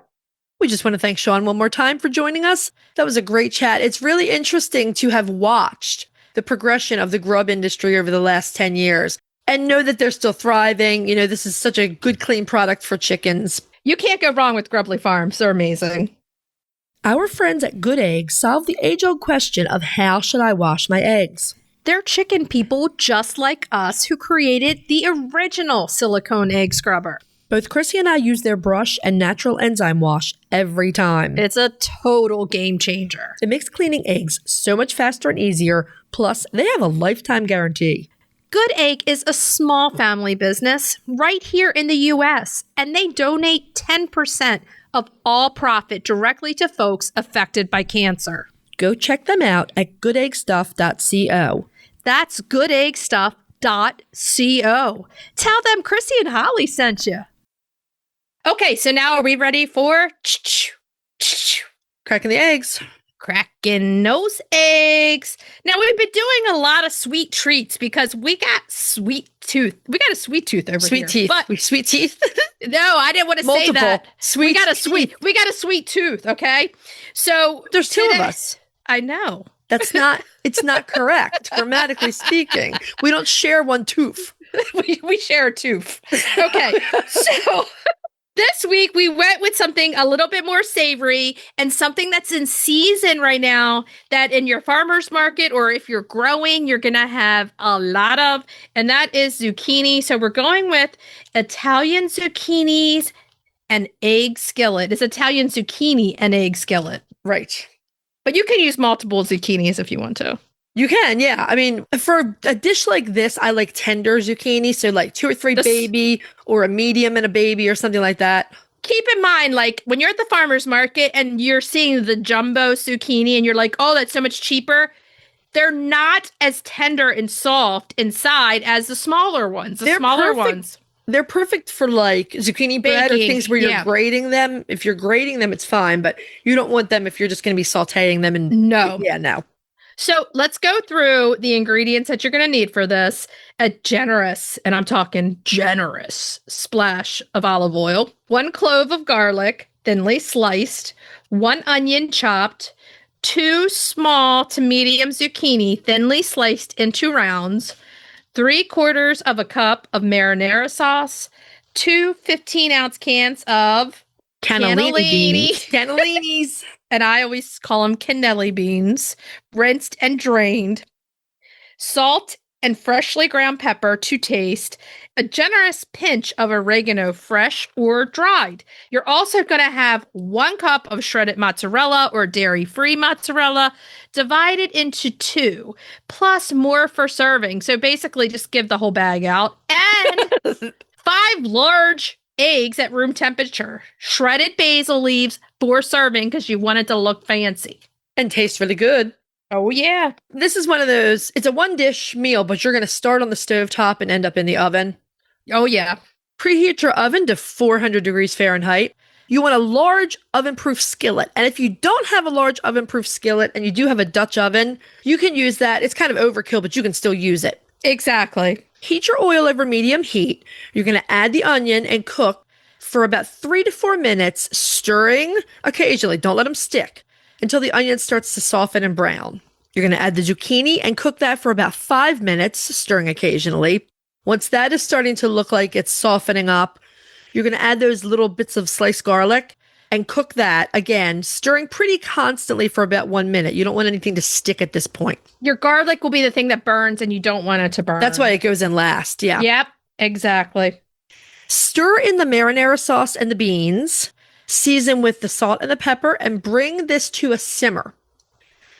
We just want to thank Sean one more time for joining us. That was a great chat. It's really interesting to have watched the progression of the grub industry over the last 10 years and know that they're still thriving. This is such a good, clean product for chickens. You can't go wrong with Grubbly Farms. They're amazing. Our friends at Good Eggs solved the age-old question of how should I wash my eggs? They're chicken people just like us who created the original silicone egg scrubber. Both Chrissy and I use their brush and natural enzyme wash every time. It's a total game changer. It makes cleaning eggs so much faster and easier. Plus, they have a lifetime guarantee. Good Egg is a small family business right here in the U.S., and they donate 10% of all profit directly to folks affected by cancer. Go check them out at goodeggstuff.co. That's goodeggstuff.co. Tell them Chrisie&Holly sent you. Okay, so now are we ready for Cracking the eggs? Cracking those eggs. Now, we've been doing a lot of sweet treats because we got sweet tooth. We got a sweet tooth over sweet here. Teeth. But Sweet teeth. No, I didn't want to say that. Sweet we got a teeth. we got a sweet tooth, okay? So There's two of us. I know. It's not correct, grammatically speaking. We don't share one tooth. we share a tooth. Okay. So this week, we went with something a little bit more savory and something that's in season right now that in your farmer's market or if you're growing, you're going to have a lot of, and that is zucchini. So we're going with Italian zucchinis and egg skillet. It's Italian zucchini and egg skillet. Right. But you can use multiple zucchinis if you want to. You can, yeah. I mean, for a dish like this, I like tender zucchini. So like 2 or 3 baby or a medium and a baby or something like that. Keep in mind, like when you're at the farmer's market and you're seeing the jumbo zucchini and you're like, oh, that's so much cheaper. They're not as tender and soft inside as the smaller ones. They're perfect for like zucchini bread or things where you're grating them. If you're grating them, it's fine, but you don't want them if you're just going to be sauteing them. And no. Yeah, no. So let's go through the ingredients that you're going to need for this. A generous, and I'm talking generous, splash of olive oil, 1 clove of garlic, thinly sliced, 1 onion chopped, 2 small to medium zucchini, thinly sliced into rounds, 3/4 of a cup of marinara sauce, 2 15-ounce cans of Cannellinis. And I always call them cannelli beans, rinsed and drained, salt and freshly ground pepper to taste, a generous pinch of oregano, fresh or dried. You're also going to have 1 cup of shredded mozzarella or dairy-free mozzarella divided into 2, plus more for serving. So basically just give the whole bag out. And 5 large eggs at room temperature, shredded basil leaves for serving because you want it to look fancy. And taste really good. Oh, yeah. This is one of those, it's a 1-dish meal, but you're going to start on the stovetop and end up in the oven. Oh, yeah. Preheat your oven to 400 degrees Fahrenheit. You want a large oven-proof skillet. And if you don't have a large oven-proof skillet and you do have a Dutch oven, you can use that. It's kind of overkill, but you can still use it. Exactly. Heat your oil over medium heat. You're going to add the onion and cook for about 3 to 4 minutes, stirring occasionally. Don't let them stick until the onion starts to soften and brown. You're going to add the zucchini and cook that for about 5 minutes, stirring occasionally. Once that is starting to look like it's softening up, you're going to add those little bits of sliced garlic and cook that again, stirring pretty constantly for about 1 minute. You don't want anything to stick at this point. Your garlic will be the thing that burns and you don't want it to burn. That's why it goes in last. Yeah. Yep, exactly. Stir in the marinara sauce and the beans, season with the salt and the pepper, and bring this to a simmer.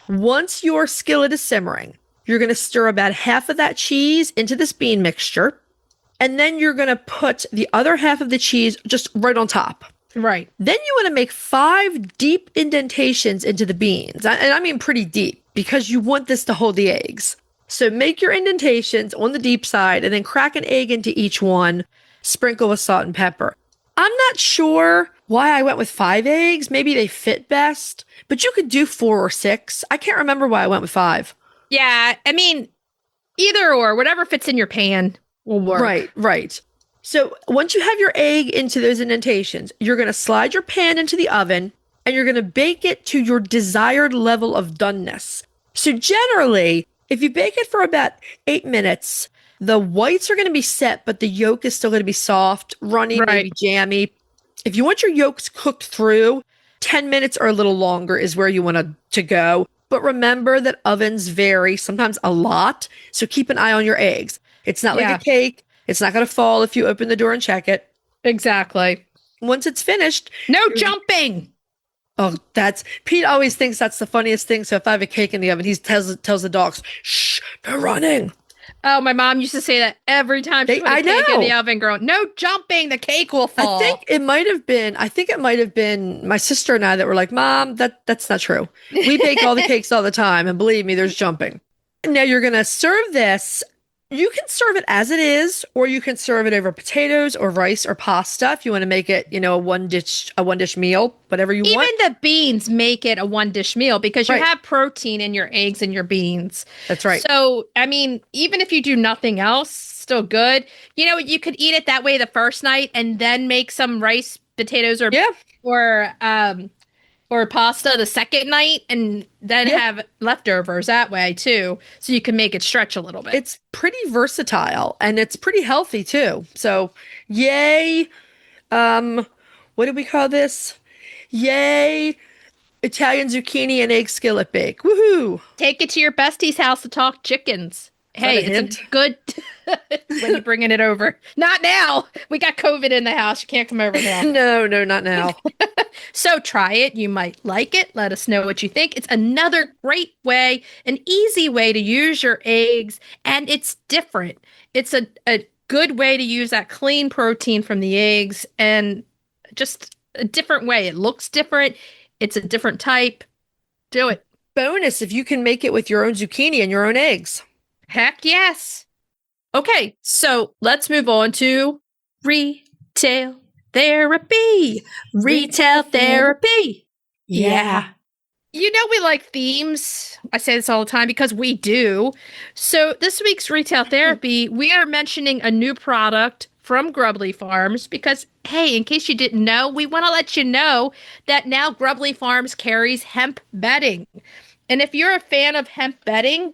Once your skillet is simmering, you're going to stir about half of that cheese into this bean mixture, and then you're going to put the other half of the cheese just right on top. Right. Then you want to make 5 deep indentations into the beans. And I mean pretty deep, because you want this to hold the eggs. So make your indentations on the deep side and then crack an egg into each one, sprinkle with salt and pepper. I'm not sure why I went with 5 eggs. Maybe they fit best, but you could do 4 or 6. I can't remember why I went with 5. Yeah, I mean, either or, whatever fits in your pan will work. Right. So once you have your egg into those indentations, you're going to slide your pan into the oven and you're going to bake it to your desired level of doneness. So generally, if you bake it for about 8 minutes, the whites are going to be set, but the yolk is still going to be soft, runny, maybe jammy. If you want your yolks cooked through, 10 minutes or a little longer is where you want to go. But remember that ovens vary, sometimes a lot. So keep an eye on your eggs. It's not like a cake. It's not going to fall if you open the door and check it. Exactly. Once it's finished. No jumping. Oh, Pete always thinks that's the funniest thing. So if I have a cake in the oven, he tells the dogs, shh, they're running. Oh, my mom used to say that every time she put a cake in the oven, girl. No jumping, the cake will fall. I think it might have been my sister and I that were like, Mom, that's not true. We bake all the cakes all the time, and believe me, there's jumping. Now you're gonna serve this. You can serve it as it is, or you can serve it over potatoes or rice or pasta if you want to make it, a one dish meal, whatever you want. Even the beans make it a 1-dish meal because you have protein in your eggs and your beans. That's right. So, I mean, even if you do nothing else, still good. You could eat it that way the first night and then make some rice, potatoes, or pasta the second night and then have leftovers that way too. So you can make it stretch a little bit. It's pretty versatile and it's pretty healthy too. So yay. What do we call this? Yay. Italian zucchini and egg skillet bake. Woohoo. Take it to your bestie's house to talk chickens. Hey, it's good when you're bringing it over. Not now. We got COVID in the house. You can't come over now. No, not now. So try it. You might like it. Let us know what you think. It's another great way, an easy way to use your eggs, and it's different. It's a good way to use that clean protein from the eggs and just a different way. It looks different. It's a different type. Do it. Bonus if you can make it with your own zucchini and your own eggs. Heck yes. Okay, so let's move on to retail therapy. Retail therapy. Yeah. We like themes. I say this all the time because we do. So this week's retail therapy, we are mentioning a new product from Grubbly Farms because, hey, in case you didn't know, we want to let you know that now Grubbly Farms carries hemp bedding. And if you're a fan of hemp bedding,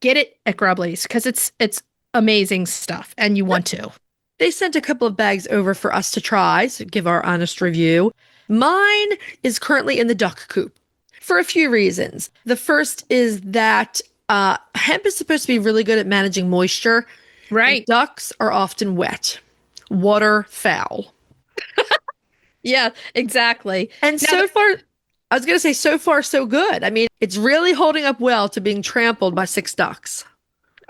get it at Grubblies because it's amazing stuff and you want to. They sent a couple of bags over for us to try, so give our honest review. Mine is currently in the duck coop for a few reasons. The first is that Hemp is supposed to be really good at managing moisture. Right. Ducks are often wet. Waterfowl. Yeah, exactly. And Now, so far, I was going to say so far so good. I mean, it's really holding up well to being trampled by 6 ducks.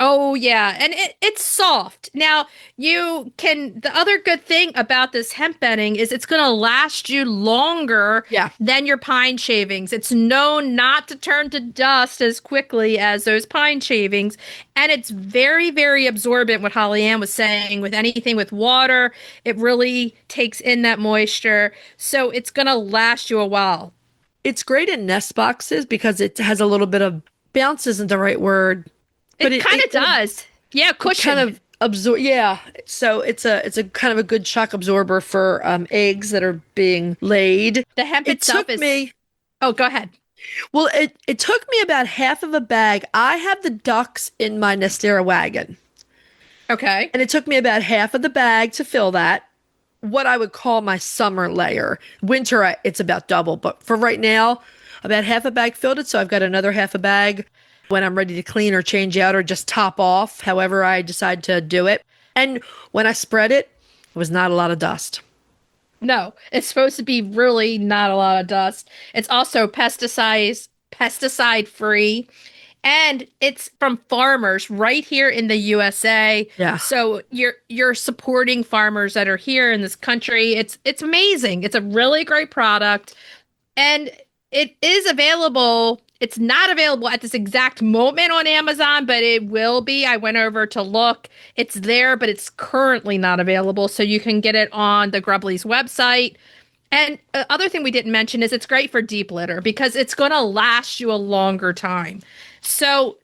Oh, yeah. And it's soft. Now, the other good thing about this hemp bedding is it's going to last you longer than your pine shavings. It's known not to turn to dust as quickly as those pine shavings. And it's very, very absorbent, what Holly Ann was saying, with anything with water. It really takes in that moisture. So it's going to last you a while. It's great in nest boxes because it has a little bit of bounce isn't the right word. But it kind of does. Yeah, cushion. Kind of absorb. Yeah. So it's a kind of a good shock absorber for eggs that are being laid. The hemp itself is. Oh, go ahead. Well, it took me about half of a bag. I have the ducks in my Nestera wagon. Okay. And it took me about half of the bag to fill that. What I would call my summer layer. Winter, it's about double. But for right now, about half a bag filled it. So I've got another half a bag when I'm ready to clean or change out or just top off, however I decide to do it. And when I spread it, it was not a lot of dust. No, it's supposed to be really not a lot of dust. It's also pesticide free. And it's from farmers right here in the USA. Yeah. So you're supporting farmers that are here in this country. It's amazing. It's a really great product. And it is available. It's not available at this exact moment on Amazon, but it will be. I went over to look. It's there, but it's currently not available. So you can get it on the Grubblies website. And other thing we didn't mention is it's great for deep litter because it's going to last you a longer time. So,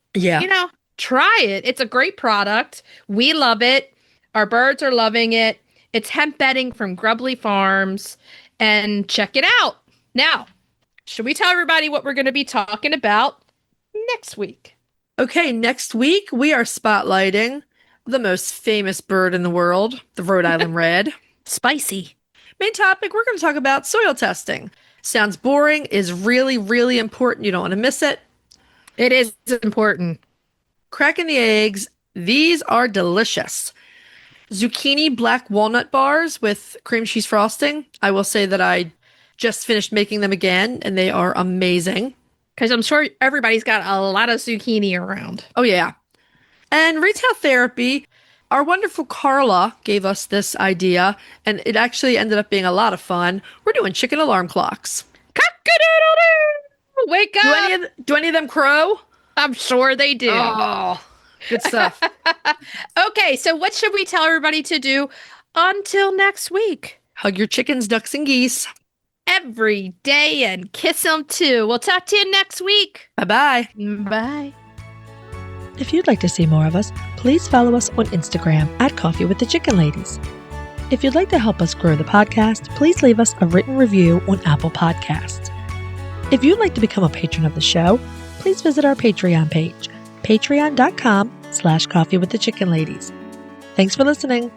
try it. It's a great product. We love it. Our birds are loving it. It's hemp bedding from Grubbly Farms. And check it out. Now, should we tell everybody what we're going to be talking about next week? Okay, next week we are spotlighting the most famous bird in the world, the Rhode Island Red. Spicy. Main topic, we're going to talk about soil testing. Sounds boring, is really, really important. You don't want to miss it. It is important. Cracking the eggs. These are delicious. Zucchini black walnut bars with cream cheese frosting. I will say that I just finished making them again, and they are amazing. Because I'm sure everybody's got a lot of zucchini around. Oh, yeah. And retail therapy. Our wonderful Carla gave us this idea, and it actually ended up being a lot of fun. We're doing chicken alarm clocks. Cock-a-doodle-doo! Wake up! Do any of them crow? I'm sure they do. Oh, good stuff. Okay, so what should we tell everybody to do until next week? Hug your chickens, ducks, and geese. Every day and kiss them too. We'll talk to you next week. Bye-bye. Bye. If you'd like to see more of us, please follow us on Instagram at Coffee with the Chicken Ladies. If you'd like to help us grow the podcast, please leave us a written review on Apple Podcasts. If you'd like to become a patron of the show, please visit our Patreon page, patreon.com/Coffee with the Chicken Ladies. Thanks for listening.